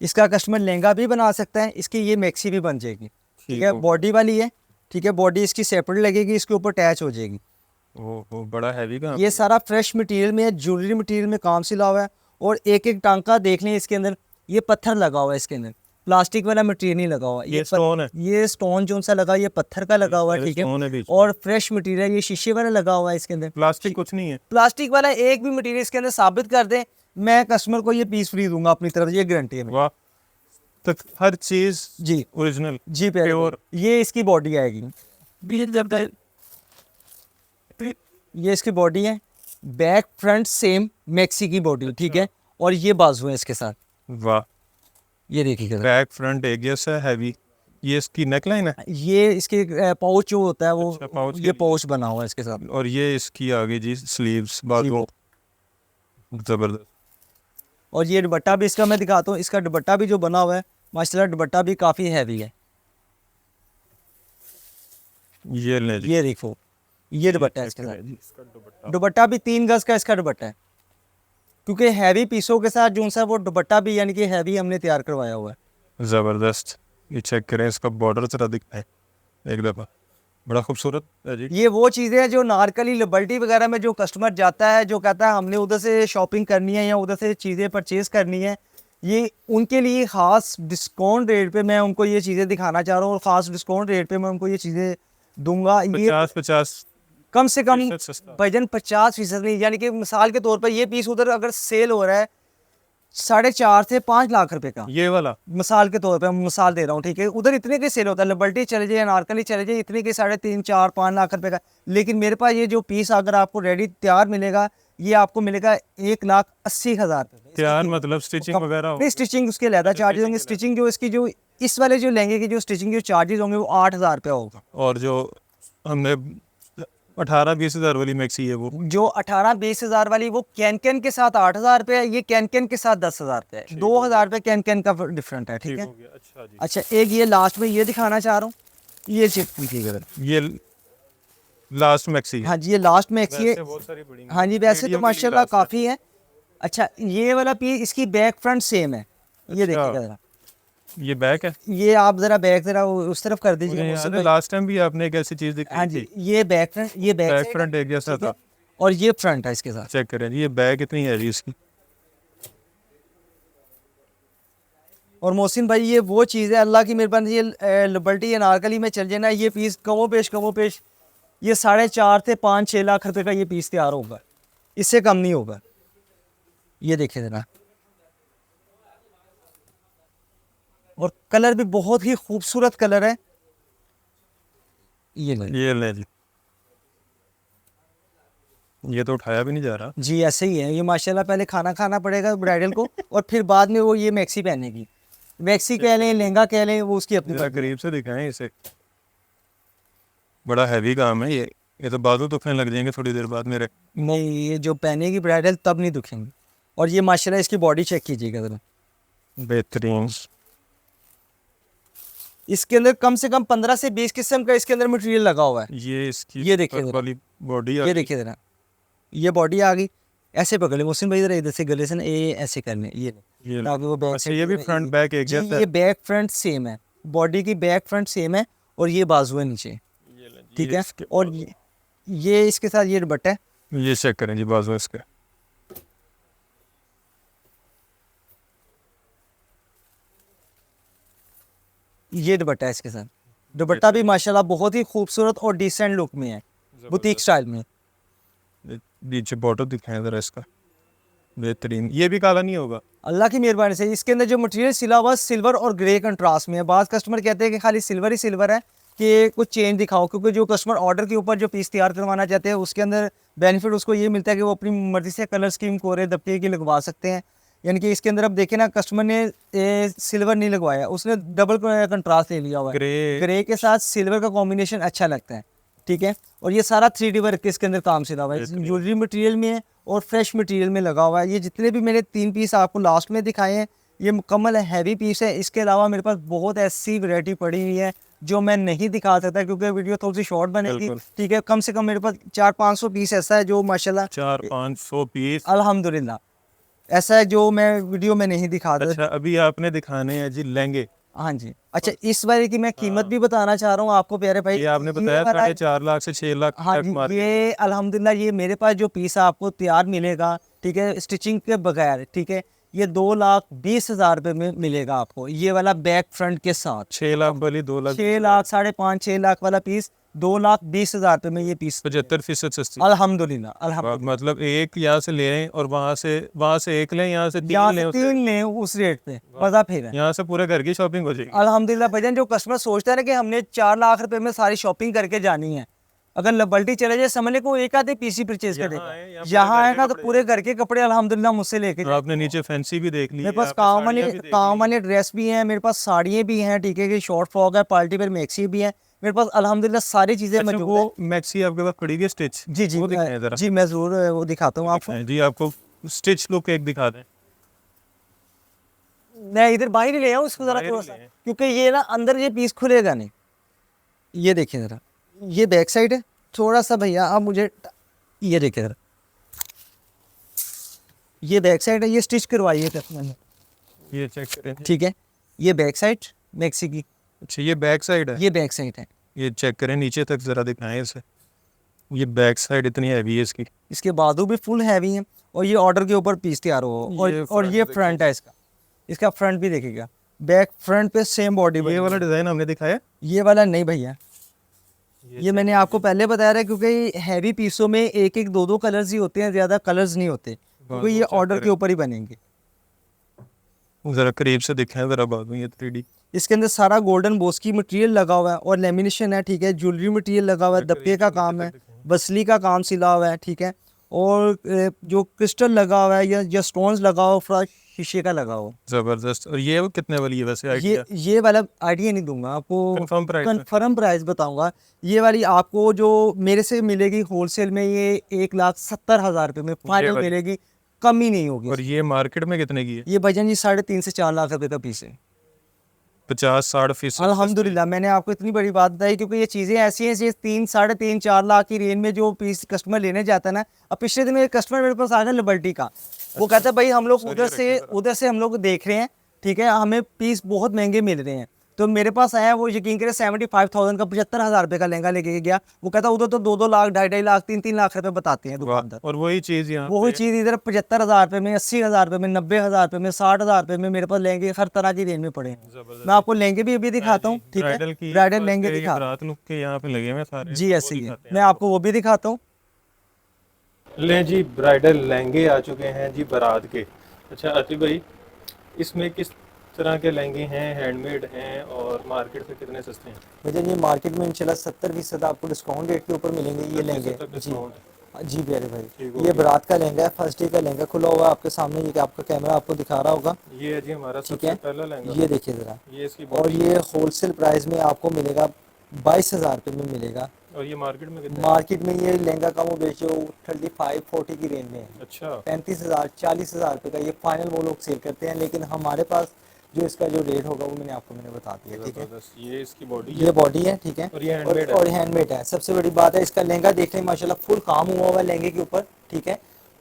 इसका कस्टमर लहंगा भी बना सकता है, इसकी ये मैक्सी भी बन जाएगी, ठीक है, हो। बॉडी वाली है, ठीक है, बॉडी इसकी सेपरेट लगेगी, इसके ऊपर अटैच हो जाएगी। वो बड़ा हैवी का। ये सारा फ्रेश मटेरियल में है, ज्वेलरी मटेरियल में काम सिला हुआ है, और एक एक टांका देख लें इसके अंदर, ये पत्थर लगा हुआ है इसके अंदर, प्लास्टिक वाला मटेरियल नहीं लगा हुआ। ये स्टोन है। ये स्टोन जो सा लगा, ये पत्थर का लगा हुआ है, ठीक स्टोन है है, बीच और फ्रेश मटेरियल, ये शीशे वाला लगा हुआ है इसके अंदर। प्लास्टिक कुछ नहीं है। प्लास्टिक वाला एक भी मटेरियल इसके अंदर साबित कर दे, मैं कस्टमर को ये पीस फ्री दूंगा अपनी तरफ से, ये गारंटी है मेरी। वाह, तक हर चीज जी ओरिजिनल। जी प्यारे Pure। भाई, ये इसकी बॉडी आएगी, ये इसकी बॉडी है, बैक फ्रंट सेम मैक्सी की बॉडी, ठीक है, और ये बाजू है इसके साथ, वाह, ये देखिएगा। बैक फ्रंट एक जैसा हैवी। ये इसकी नेकलाइन है ये इसके पाउच जो होता है वो, अच्छा, pouch ये पाउच बना हुआ है इसके साथ। और ये इसकी आगे जी स्लीव्स बाजू। जबरदस्त। और ये दुपट्टा भी इसका मैं दिखाता हूँ, इसका दुपट्टा भी जो बना हुआ है माशाल्लाह, दुपट्टा भी काफ़ी हैवी है। ये ले जी, ये देखो, ये दुपट्टा है इसके साथ, दुपट्टा भी 3 गज का इसका दुपट्टा है, क्योंकि हैवी पीसों के साथ जो सा वो दुपट्टा भी यानी कि हैवी हमने तैयार करवाया हुआ है। जबरदस्त। ये चेक करें, इसका बॉर्डर जरा दिखता है एक दफ़ा, बड़ा खूबसूरत है जी। ये वो चीज़ें हैं जो नारकली लिबर्टी वगैरह में जो कस्टमर जाता है, जो कहता है हमने उधर से शॉपिंग करनी है या उधर से चीज़ें परचेज़ करनी है, ये उनके लिए ख़ास डिस्काउंट रेट पे मैं उनको ये चीज़ें दिखाना चाह रहा हूँ, और ख़ास डिस्काउंट रेट पे मैं उनको ये चीज़ें दूंगा। ये 50-50 कम से कम फीसद सस्ता। वजन 50% नहीं, यानी कि मिसाल के तौर पर ये पीस उधर अगर सेल हो रहा है 4.5 से 5 लाख रुपए का, ये वाला मिसाल के तौर पे मैं मिसाल दे रहा हूँ, ठीक है, उधर इतने के सेल होता है, लिबर्टी चले जाए, अनारकली चले जाए, इतने के 3.5 4 5 लाख रुपए का। लेकिन मेरे पास ये जो पीस अगर आपको रेडी तैयार मिलेगा, ये आपको मिलेगा 1,80,000 रुपए। तैयार मतलब स्टिचिंग वगैरह हो? नहीं, स्टिचिंग उसके अलग चार्जेस होंगे। स्टिचिंग जो इसकी जो इस वाले जो लहंगे की जो स्टिचिंग जो चार्जेस होंगे वो 8,000 रुपया होगा। और जो हमने 18-20 हज़ार वाली मैक्सी है वो जो 18-20 हज़ार वाली वो कैन के साथ 8,000 रुपये है, ये कैन के साथ 10,000 रुपये है। 2,000 रुपये कैन का डिफरेंट है, ठीक है। हो गया। अच्छा जी। अच्छा, एक ये लास्ट में ये दिखाना चाह रहा हूँ, ये चेक कीजिएगा। ये लास्ट मैक्सी है। हाँ जी, ये लास्ट में वैसे ये, बहुत सारी बड़ी हाँ जी, वैसे तो वीडियो के लिए माशाल्लाह last है। काफ़ी है। अच्छा, ये वाला पीस इसकी बैक फ्रंट सेम है, ये देखिएगा जरा, ये बैक है। ये आप जरा बैक जरा उस तरफ कर मुझे दीजिएगा। याद है लास्ट टाइम भी आपने एक ऐसी चीज हाँ दिखाई जी, थी, ये बैक फ्रंट, ये बैक बैक साइड फ्रंट एक जैसा है, ठीक है? था। और ये फ्रंट है इसके साथ। चेक करें ये बैक इतनी हैवी इसकी। और मोहसिन भाई ये वो चीज़ है, अल्लाह की मेहरबानी, ये लिबर्टी अनारकली में चल जाना, ये पीस कमो पेश ये 4.5 से 5-6 लाख रुपए का ये पीस तैयार होगा, इससे कम नहीं होगा। ये देखिए जरा, और कलर भी बहुत ही खूबसूरत कलर है। ये ले ये ले जी, ये तो उठाया भी नहीं जा रहा। जी, ऐसे ही है ये माशाल्लाह। पहले खाना खाना पड़ेगा ब्राइडल को और फिर बाद में वो ये मैक्सी पहनेगी। मैक्सी कह लें, लहंगा कह लें, वो उसकी अपनी जरा करीब से दिखाएं इसे, बड़ा हैवी काम है ये तो बाजू दुखने लग जाएंगे थोड़ी देर बाद मेरे। नहीं, ये जो पहनेगी ब्राइडल तब नहीं दुखेंगे। और ये माशाल्लाह इसकी बॉडी चेक कीजिएगा जरा, बेहतरीन। इसके अंदर कम से कम 15 से 20 किस्म का इसके अंदर मटेरियल लगा हुआ है। ये इसकी ये देखिए ऊपर जरा। वाली बॉडी ये देखिए जरा, ये बॉडी आ गई। ऐसे पकड़ ले मोहसिन भाई, जरा इधर से गले से ना ये ऐसे करने, ये ये ताकि वो बैक अच्छा, ये भी फ्रंट बैक एक जी, जैसा ये है। बैक फ्रंट सेम है, बॉडी की बैक फ्रंट सेम है, और ये बाजू है नीचे, ठीक है। और ये इसके साथ ये दुपट्टा है। ये चेक करें जी बाजू इसके। ये दुपट्टा है इसके साथ। दुपट्टा भी माशाल्लाह बहुत ही खूबसूरत और डिसेंट लुक में है, बुटीक स्टाइल में। नीचे बॉटम दिखाएं जरा इसका, बेहतरीन। ये भी काला नहीं होगा? अल्लाह की मेहरबानी से इसके अंदर जो मटेरियल सिला हुआ सिल्वर और ग्रे कंट्रास्ट में है। बाद कस्टमर कहते हैं कि खाली सिल्वर ही सिल्वर है, कि कुछ चेंज दिखाओ, क्योंकि जो कस्टमर ऑर्डर के ऊपर जो पीस तैयार करवाना चाहते हैं उसके अंदर बेनिफिट उसको ये मिलता है कि वो अपनी मर्जी से कलर स्कीम कोरे दबके की लगवा सकते हैं। यानी कि इसके अंदर अब देखें ना, कस्टमर ने सिल्वर नहीं लगवाया, उसने डबल कंट्रास्ट ले लिया हुआ है। ग्रे के साथ सिल्वर का कॉम्बिनेशन अच्छा लगता है, ठीक है। और ये सारा 3D वर्क इसके अंदर काम सिला हुआ है, ज्वेलरी मटेरियल में है और फ्रेश मटेरियल में लगा हुआ है। ये जितने भी मैंने 3 पीस आपको लास्ट में दिखाए हैं, ये मुकम्मल हैवी पीस है। इसके अलावा मेरे पास बहुत ऐसी वैरायटी पड़ी हुई है जो मैं नहीं दिखा सकता, क्योंकि वीडियो थोड़ी सी शॉर्ट बनेगी, ठीक है। कम से कम मेरे पास 400-500 पीस ऐसा है जो माशाल्लाह 400-500 पीस अल्हम्दुलिल्लाह ऐसा है जो मैं वीडियो में नहीं दिखा सकता। अच्छा, अभी आपने दिखाने हैं जी लहंगे। हाँ जी। अच्छा, इस बारे की मैं कीमत भी बताना चाह रहा हूँ आपको प्यारे भाई। ये आपने बताया वाला- 4.5 लाख से 6 लाख हाँ तक जी, मार्केट। ये अल्हम्दुलिल्लाह ये मेरे पास जो पीस आपको तैयार मिलेगा, ठीक है, स्टिचिंग के बगैर, ठीक है, ये 2,20,000 रुपये में मिलेगा आपको, ये वाला बैक फ्रंट के साथ। 6 लाख वाली 2 लाख 6 लाख 5.5 6 लाख वाला पीस 2,20,000 रुपये में ये पीस 75% सस्ती। अल्हम्दुलिल्लाह अल्हम्दुलिल्लाह। मतलब एक यहाँ से ले लें और वहाँ से एक लें, यहाँ से 3 यहाँ लें, से उससे- 3 लें उस रेट पे, मजा फिर है। यहाँ से पूरे घर की शॉपिंग हो जाएगी। अल्हम्दुलिल्लाह भाईजान, जो कस्टमर सोचता है ना कि हमने 4 लाख रुपए में सारी शॉपिंग करके जानी है, अगर लिबर्टी चले जाए समझ ले को एक आधे पीसी परचेज करेगा, यहाँ आएगा तो पूरे घर के कपड़े अल्हम्दुलिल्लाह मुझसे लेके और आपने नीचे फैंसी भी देख ली, मेरे पास आपने साड़ियाँ भी देख काम वाले ड्रेस भी हैं, मेरे पास साड़ियाँ भी हैं, ठीक है, कि शॉर्ट फ्रॉक है, पार्टी वेयर मैक्सी भी है, मेरे पास अल्हम्दुलिल्लाह सारी चीज़ें अच्छा, मौजूद वो है। मैक्सी आपके पास पड़ी है स्टिच? जी जी वो दिखाएं जरा। जी, मैं ज़रूर वो दिखाता हूँ आपको। जी आपको स्टिच लुक एक दिखा दें। मैं इधर बाहर ही ले आऊँ इसको ज़रा बाहर ही थोड़ा ले सा, आएं। क्योंकि ये ना अंदर ये पीस खुलेगा नहीं। ये देखिए ज़रा, ये बैक साइड है थोड़ा सा भैया, आप मुझे ये देखिए ज़रा, ये बैक साइड है, ये स्टिच करवाइए कस्टमर ने, ये चेक करें। ठीक है। ये बैक साइड मैक्सी की, अच्छा, ये बैक साइड है। ये बैक साइड है। ये चेक करें नीचे तक जरा दिखाएं इसे। ये बैक साइड इतनी हैवी है इसकी। इसके बाजू भी फुल हैवी हैं, और ये ऑर्डर के ऊपर पीस तैयार हो, और ये फ्रंट है इसका, इसका फ्रंट भी देखिएगा, बैक फ्रंट पे सेम बॉडी। ये वाला डिजाइन हमने दिखाया, ये वाला नहीं भैया, ये मैंने आपको पहले बताया था, क्योंकि हैवी पीसों में एक एक दो दो कलर्स ही होते हैं, ज़्यादा कलर्स नहीं होते, क्योंकि ये ऑर्डर के ऊपर ही बनेंगे। जरा करीब से दिखाएं जरा बाजू ये 3D। इसके अंदर सारा गोल्डन बोस की मटेरियल लगा हुआ है और लेमिनेशन है, ठीक है। ज्वेलरी मटेरियल लगा हुआ है, दबके का काम है, बसली का काम सिला हुआ है, ठीक है। और जो क्रिस्टल लगा हुआ है या स्टोन्स लगा हुआ, फ्रेश शीशे का लगा हुआ। जबरदस्त। और ये वो कितने वाली है वैसे ये आइडिया? ये वाला आइडिया नहीं दूंगा आपको, कंफर्म प्राइस? कंफर्म प्राइस बताऊंगा। ये वाली आपको जो मेरे से मिलेगी होलसेल में, ये 1,70,000 रुपये में फाइनल वाली? मिलेगी, कम ही नहीं होगी। और ये मार्केट में कितने की है? ये भजन जी 3.5 से 4 लाख रुपए का पीस है। 50-60%? अल्हम्दुलिल्लाह, मैंने आपको इतनी बड़ी बात बताई, क्योंकि ये चीज़ें ऐसी हैं, ये 3, 3.5, 4 लाख की रेंज में जो पीस कस्टमर लेने जाता है ना। अब पिछले दिन एक कस्टमर मेरे पास आया लिबर्टी का, वो कहता है भाई हम लोग उधर से हम लोग देख रहे हैं, ठीक है, हमें पीस बहुत महंगे मिल रहे हैं। तो मेरे पास आया, वो यकीन करें 75,000 का 75,000 रुपये का लहंगा लेके गया। वो कहता उधर तो 2-2 लाख, 2.5 लाख, 3-3 लाख रुपए बताते हैं दुकानदार। और वही चीज़ यहाँ वही चीज़ इधर 75,000 रुपये में, 80,000 रुपये में, 90,000 रुपये में, 60,000 रुपये में मेरे पास लहंगे हर तरह की रेंज में पड़े हैं। मैं आपको लहंगे भी अभी दिखाता हूँ, ठीक है, ब्राइडल लहंगे दिखा, रात लुक के यहाँ पे लगे हुए हैं सारे। जी ऐसे ही है, मैं आपको वो भी दिखाता हूँ। ले जी, ब्राइडल लहंगे आ चुके हैं जी बारात के। अच्छा आतिफ भाई, इसमें किस तरह के लहंगे हैं, हैंडमेड हैं और मार्केट से कितने सस्ते हैं? भैया ये मार्केट में इंशाल्लाह 70% आपको डिस्काउंट रेट के ऊपर मिलेंगे ये लहंगे। जी प्यारे भाई, ये बारात का लहंगा है, फर्स्ट डे का लहंगा खुला हुआ है आपके सामने, ये आपका कैमरा आपको दिखा रहा होगा। ये है जी हमारा सबसे पहला लहंगा। ये देखिए जरा, ये इसकी और ये होलसेल प्राइस में आपको मिलेगा 22,000 रुपये में मिलेगा। और ये मार्केट में कितने? मार्केट में ये लहंगा का वो बेचो 35-40 की रेंज में है। अच्छा, 35,000 40,000 रुपये का ये फाइनल वो लोग सेल करते हैं, लेकिन हमारे पास जो इसका जो रेट होगा वो मैंने बता दिया, ठीक है। ये इसकी बॉडी, ये बॉडी है, ठीक है, और ये हैंडमेड है। और हैंडमेड है। सबसे बड़ी बात है, इसका लहंगा देखने में माशाल्लाह फुल काम हुआ हुआ है लहंगे के ऊपर, ठीक है,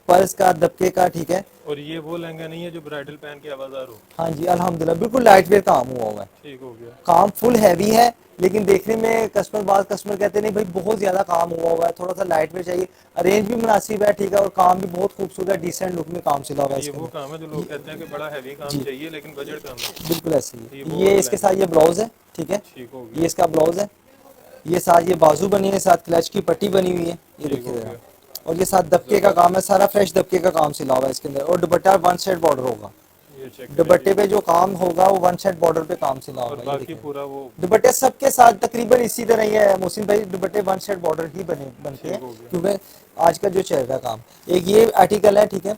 पर्स का, दबके का, ठीक है। और ये वो लहंगा नहीं है जो ब्राइडल पहन के आवाज़ार हो? हाँ जी अल्हम्दुलिल्लाह, बिल्कुल लाइट वेट काम हुआ हुआ है, ठीक हो गया। काम फुल हैवी है, लेकिन देखने में बाद कस्टमर कहते नहीं भाई बहुत ज्यादा काम हुआ हुआ है, थोड़ा सा लाइट वेट चाहिए। रेंज भी मुनासिब है, ठीक है, और काम भी बहुत खूबसूरत डिसेंट लुक में काम सिला हुआ है। ये वो काम है जो लोग कहते हैं कि बड़ा हैवी काम चाहिए लेकिन बजट कम है। बिल्कुल ऐसे ही। ये इसके साथ ये ब्लाउज है, ठीक है, ठीक हो गया। ये इसका ब्लाउज है, ये साथ ये बाजू बनी है, साथ क्लच की पट्टी बनी हुई है, ये देखिए जरा। और ये साथ दबके का काम है, सारा फ्रेश दबके का काम सिला हुआ है इसके अंदर। और दुपट्टा 1 साइड बॉर्डर होगा, दुपट्टे पे जो काम होगा वो 1 साइड बॉर्डर पे काम सिला होगा। बाकी पूरा वो दुपट्टे सबके साथ तकरीबन इसी तरह ही है मोहसिन भाई, दुपट्टे 1 साइड बॉर्डर ही बनते हैं, क्योंकि आज का जो चल रहा काम। एक ये आर्टिकल है, ठीक है,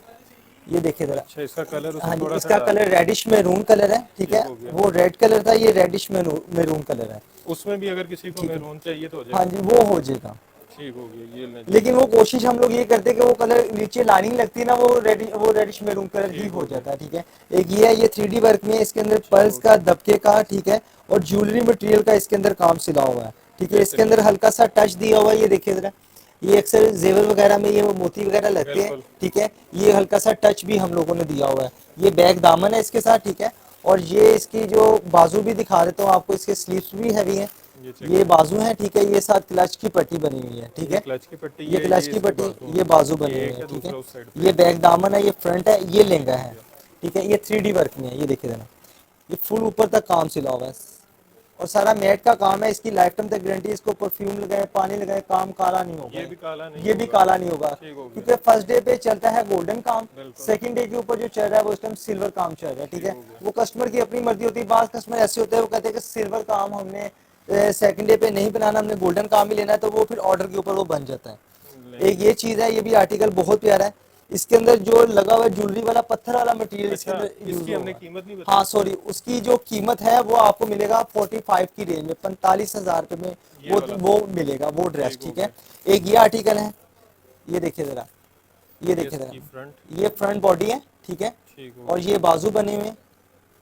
ये देखिए जरा। अच्छा, इसका कलर हाँ जी, इसका कलर रेडिश मैरून कलर है, ठीक है, वो रेड कलर था, ये रेडिश मैरून कलर है। उसमें भी अगर किसी को मैरून चाहिए तो हो जाएगा? हाँ जी वो हो जाएगा, ठीक हो गया। ये लेकिन वो कोशिश हम लोग ये करते हैं कि वो कलर नीचे लाइनिंग लगती है ना, वो रेडिश मैरून कलर ही हो जाता है, ठीक है। एक ये है, ये 3D वर्क में इसके अंदर पर्स का, दबके का, ठीक है, और ज्वेलरी मटेरियल का इसके अंदर काम सिला हुआ है, ठीक है। इसके अंदर हल्का सा टच दिया हुआ है, ये देखिए जरा, ये अक्सर जेवर वगैरह में ये मोती वगैरह लगते हैं, ठीक है, ये हल्का सा टच भी हम लोगों ने दिया हुआ है। ये बैक दामन है इसके साथ, ठीक है, और ये इसकी जो बाजू भी दिखा देता हूँ आपको, इसके स्लीव्स भी हैवी हैं, ये बाजू है, ठीक है, ये साथ क्लच की पट्टी बनी हुई है, ठीक है, क्लच की पट्टी, ये क्लच की पट्टी, ये बाजू बनी हुई है, ठीक है, ये बैक दामन है, ये फ्रंट है, ये लहंगा है, ठीक है, ये 3D वर्क में है, ये देखिए देना, ये फुल ऊपर तक काम सिला हुआ है और सारा मैट का काम है। इसकी लाइफ टाइम तक गारंटी, इसको परफ्यूम लगाए, पानी लगाए, काम काला नहीं होगा, ये भी काला नहीं होगा, क्योंकि फर्स्ट डे पे चलता है गोल्डन काम, सेकंड डे के ऊपर जो चल रहा है वो इस टाइम सिल्वर काम चल रहा है, ठीक है। वो कस्टमर की अपनी मर्जी होती है, बात कस्टमर ऐसे होते हैं वो कहते हैं कि सिल्वर काम हमने सेकंड डे पे नहीं बनाना, हमने गोल्डन काम ही लेना है, तो वो फिर ऑर्डर के ऊपर वो बन जाता है। एक ये चीज है, ये भी आर्टिकल बहुत प्यारा है, इसके अंदर जो लगा हुआ है ज्वेलरी वाला पत्थर वाला मटेरियल, इसके अंदर इसकी हमने कीमत नहीं बताई। हाँ सॉरी, उसकी जो कीमत है वो आपको मिलेगा 45 की रेंज में, 45,000 रुपए में वो मिलेगा वो ड्रेस, ठीक है। एक ये आर्टिकल है, ये देखिए जरा, ये देखिए जरा, ये फ्रंट बॉडी है, ठीक है, और ये बाजू बने हुए,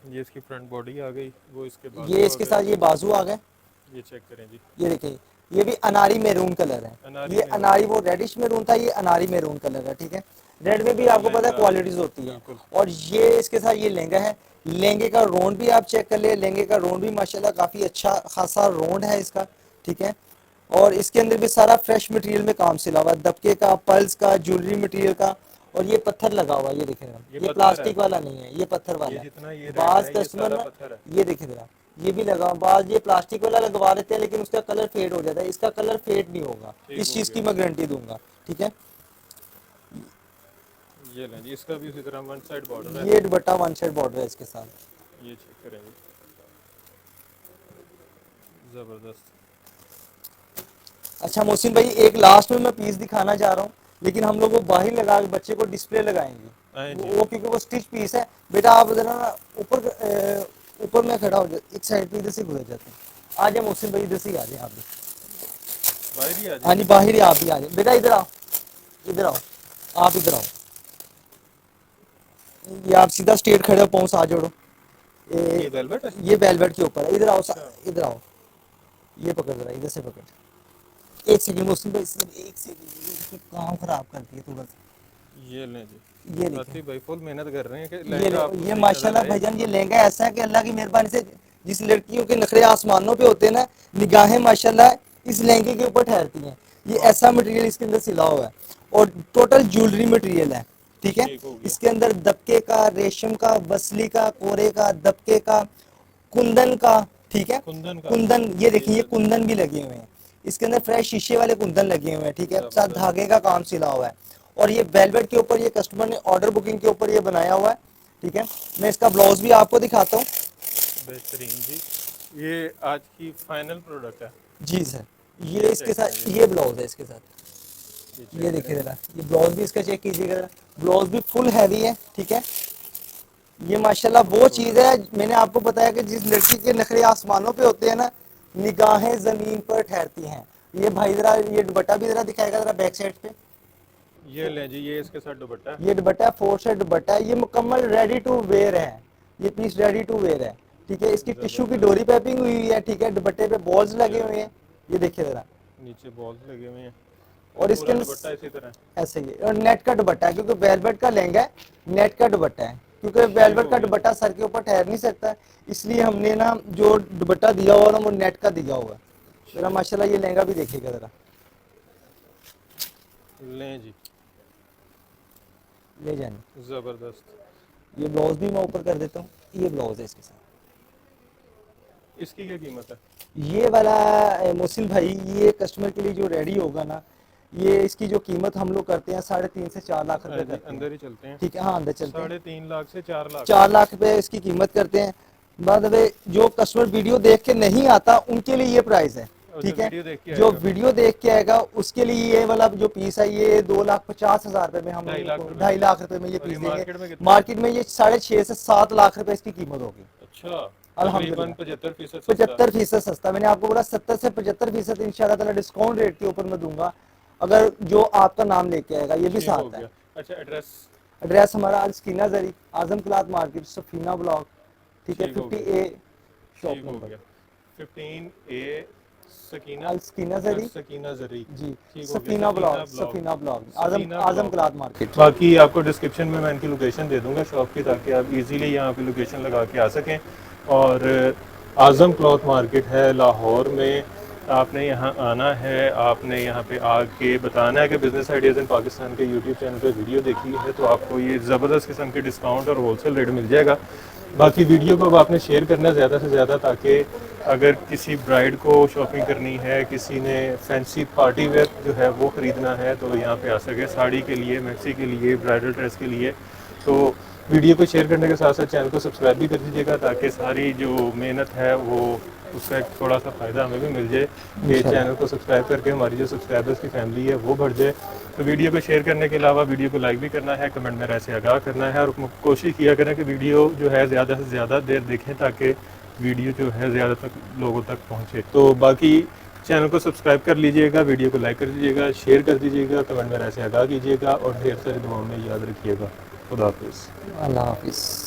ये इसकी फ्रंट बॉडी आ गई, वो इसके ये इसके साथ ये बाजू आ गए, ये चेक करें जी, ये देखिए, ये भी अनारी मैरून कलर है, ये अनारी, वो रेडिश मैरून था, ये अनारी मैरून कलर है, ठीक है। रेड में भी आपको पता है क्वालिटीज होती है। और ये इसके साथ ये लहंगा है, लहंगे का रोंड भी आप चेक कर ले, लहंगे का रोंड भी माशाल्लाह काफी अच्छा खासा रोंड है इसका, ठीक है। और इसके अंदर भी सारा फ्रेश मटेरियल में काम सिला हुआ है, दबके का, पल्स का, ज्वेलरी मटेरियल का, और ये पत्थर लगा हुआ है, ये देखें, ये प्लास्टिक वाला नहीं है, ये पत्थर वाला है। बाज कस्टमर, ये देखें जरा, ये भी लगा, बाज ये प्लास्टिक वाला लगवा देते हैं लेकिन उसका कलर फेड हो जाता है, इसका कलर फेड नहीं होगा, इस चीज़ की मैं गारंटी दूंगा। ठीक है, ये लें जी, इसका भी उसी तरह वन साइड बॉर्डर है। ये दुपट्टा वन साइड बॉर्डर है इसके साथ। ये चेक करेंगे, ज़बरदस्त। अच्छा मोहसिन भाई, एक लास्ट में मैं पीस दिखाना चाह रहा हूँ, लेकिन हम लोग वो बाहर लगा के बच्चे को डिस्प्ले लगाएंगे, आए जी। वो क्योंकि वो स्टिच पीस है। बेटा आप जरा ना ऊपर में खड़ा हो जाए, एक साइड पे इधर से गुजर जाते हैं। आ जाए मोहसिन भाई, इधर से ही आ जाए आप भी। बाहर ही आ हाँ जाए। जी, बाहर ही आप भी आ जाए। बेटा इधर आओ, इधर आओ, आप इधर आओ। ये आप सीधा स्ट्रेट खड़े हो, पाँव साथ जोड़ो। ये वेलवेट है। ये वेलवेट के ऊपर है। इधर आओ, इधर आओ, ये पकड़ जरा, इधर से पकड़। एक सेकंड मोहसिन भाई, सिर्फ एक सेकंड, काम खराब करती है थोड़ा सा। ये लें जी, ये आतिफ भाई फुल मेहनत कर रहे हैं कि ये लहंगा आपको ये सही माशाल्लाह नजर आए। भाईजान, ये लहंगा ऐसा है कि अल्लाह की मेहरबानी से जिस लड़कियों के नखरे आसमानों पे होते हैं ना, निगाहें माशाल्लाह इस लहंगे के ऊपर ठहरती हैं। ये ऐसा मटेरियल इसके अंदर सिला हुआ है और टोटल ज्वेलरी मटेरियल है। ठीक है, ठीक हो गया। इसके अंदर दबके का, रेशम का, बसली का, कोरे का, दबके का, कुंदन का। ठीक है, कुंदन का। कुंदन, ये देखिए ये कुंदन भी लगे हुए हैं इसके अंदर, फ्रेश शीशे वाले कुंदन लगे हुए हैं। ठीक है, साथ धागे का काम सिला हुआ है और ये वेलवेट के ऊपर ये कस्टमर ने ऑर्डर बुकिंग के ऊपर ये बनाया हुआ है। ठीक है, मैं इसका ब्लाउज भी आपको दिखाता हूँ। बेहतरीन जी, ये आज की फाइनल प्रोडक्ट है। जी सर, ये इसके साथ ये ब्लाउज है इसके साथ। ये देखिए जरा, ये ब्लाउज भी इसका चेक कीजिएगा, ब्लाउज भी फुल हैवी है। ठीक है, ये माशाल्लाह वो चीज़ है, मैंने आपको बताया कि जिस लड़की के नखरे आसमानों पे होते हैं ना, निगाहें जमीन पर ठहरती हैं। ये भाई जरा ये दुपट्टा भी जरा दिखाएगा जरा बैक साइड पे। ये लें जी, ये इसके साथ दुपट्टा है। ये दुपट्टा 4 साइड दुपट्टा है, ये मुकम्मल रेडी टू वेयर है, ये पीस रेडी टू वेयर है। ठीक है, इसकी टिश्यू की डोरी पैपिंग हुई हुई है। ठीक है, दुपट्टे पे बॉल्स लगे हुए हैं, ये देखिए जरा, नीचे बॉल्स लगे हुए हैं और इसके पूरा अंदर दुपट्टा इसी तरह। ऐसे ही है। और नेट का दुपट्टा है, क्योंकि वेलवेट का लहंगा है, नेट का दुपट्टा है, क्योंकि वेलवेट का दुपट्टा सर के ऊपर ठहर नहीं सकता, इसलिए हमने ना जो दुपट्टा दिया हुआ ना वो नेट का दिया हुआ है। जरा माशाल्लाह ये लहंगा भी देखिएगा जरा, लें जी, ले जाने। ज़बरदस्त। ये ब्लाउज भी मैं ऊपर कर देता हूँ, ये ब्लाउज है इसके साथ। इसकी क्या कीमत है? ये वाला मोहसिन भाई, ये कस्टमर के लिए जो रेडी होगा ना, ये इसकी जो कीमत हम लोग करते हैं 3.5 से 4 लाख रुपए करते हैं। अंदर ही चलते हैं। ठीक है, हाँ अंदर चलते हैं। 3.5 लाख से 4 लाख। 4 लाख रुपए इसकी कीमत करते हैं। बाद में जो कस्टमर वीडियो देख के नहीं आता उनके लिए ये प्राइस है। और ठीक जो है, वीडियो देख के जो आएगा। वीडियो देख के आएगा उसके लिए ये वाला जो पीस है ये 2,50,000 रुपए में हम 2.5 लाख लोग रुपए। 2.5 लाख रुपए में ये और पीस ये मार्केट में देंगे। कितना? मार्केट में ये 6.5 से 7 लाख रुपए इसकी कीमत होगी। अच्छा, अल्हम्दुलिल्लाह। 75% 75% सस्ता। मैंने आपको बोला 70 से 75% इंशाल्लाह ताला डिस्काउंट रेट के ऊपर मैं दूंगा, अगर जो आपका नाम लेके आएगा, ये भी साथ है। अच्छा, एड्रेस? एड्रेस हमारा अलस्कीना जरी, आजम क्लॉथ मार्केट, सफीना ब्लॉक। ठीक है, ठीक हो 50A शॉप ठीक हो नंबर। गया। 15A सकीना अलस्कीना जरी सकीना जरी। जी, ठीक हो गया, Safina block, block. Safina block, Safina Azam block. Cloth market. बाकी आपको डिस्क्रिप्शन में मैं इनकी लोकेशन दे दूंगा शॉप की, ताकि आप इजीली यहाँ पे लोकेशन लगा के आ सकें। और आज़म क्लॉथ मार्केट है लाहौर में, आपने यहाँ आना है, आपने यहाँ पे आके बताना है कि बिज़नेस आइडियाज़ इन पाकिस्तान के यूट्यूब चैनल पे वीडियो देखी है, तो आपको ये ज़बरदस्त किस्म के डिस्काउंट और होलसेल रेट मिल जाएगा। बाकी वीडियो को अब आपने शेयर करना है ज़्यादा से ज़्यादा, ताकि अगर किसी ब्राइड को शॉपिंग करनी है, किसी ने फैंसी पार्टी वेयर जो है वो ख़रीदना है, तो यहाँ पे आ सके, साड़ी के लिए, मैक्सी के लिए, ब्राइडल ड्रेस के लिए। तो वीडियो को शेयर करने के साथ साथ चैनल को सब्सक्राइब भी कर दीजिएगा, ताकि सारी जो मेहनत है वो उसका एक थोड़ा सा फ़ायदा हमें भी मिल जाए, कि चैनल को सब्सक्राइब करके हमारी जो सब्सक्राइबर्स की फैमिली है वो बढ़ जाए। तो वीडियो को शेयर करने के अलावा वीडियो को लाइक भी करना है, कमेंट में ऐसे आगाह करना है, और कोशिश किया करें कि वीडियो जो है ज़्यादा से ज़्यादा देर देखें, ताकि वीडियो जो है ज़्यादा तक लोगों तक पहुँचे। तो बाकी चैनल को सब्सक्राइब कर लीजिएगा, वीडियो को लाइक कर दीजिएगा, शेयर कर दीजिएगा, कमेंट में ऐसे आगाह कीजिएगा, और ढेर सारी दुआओं में याद रखिएगा। खुदा हाफिज़। अल्लाह हाफिज़।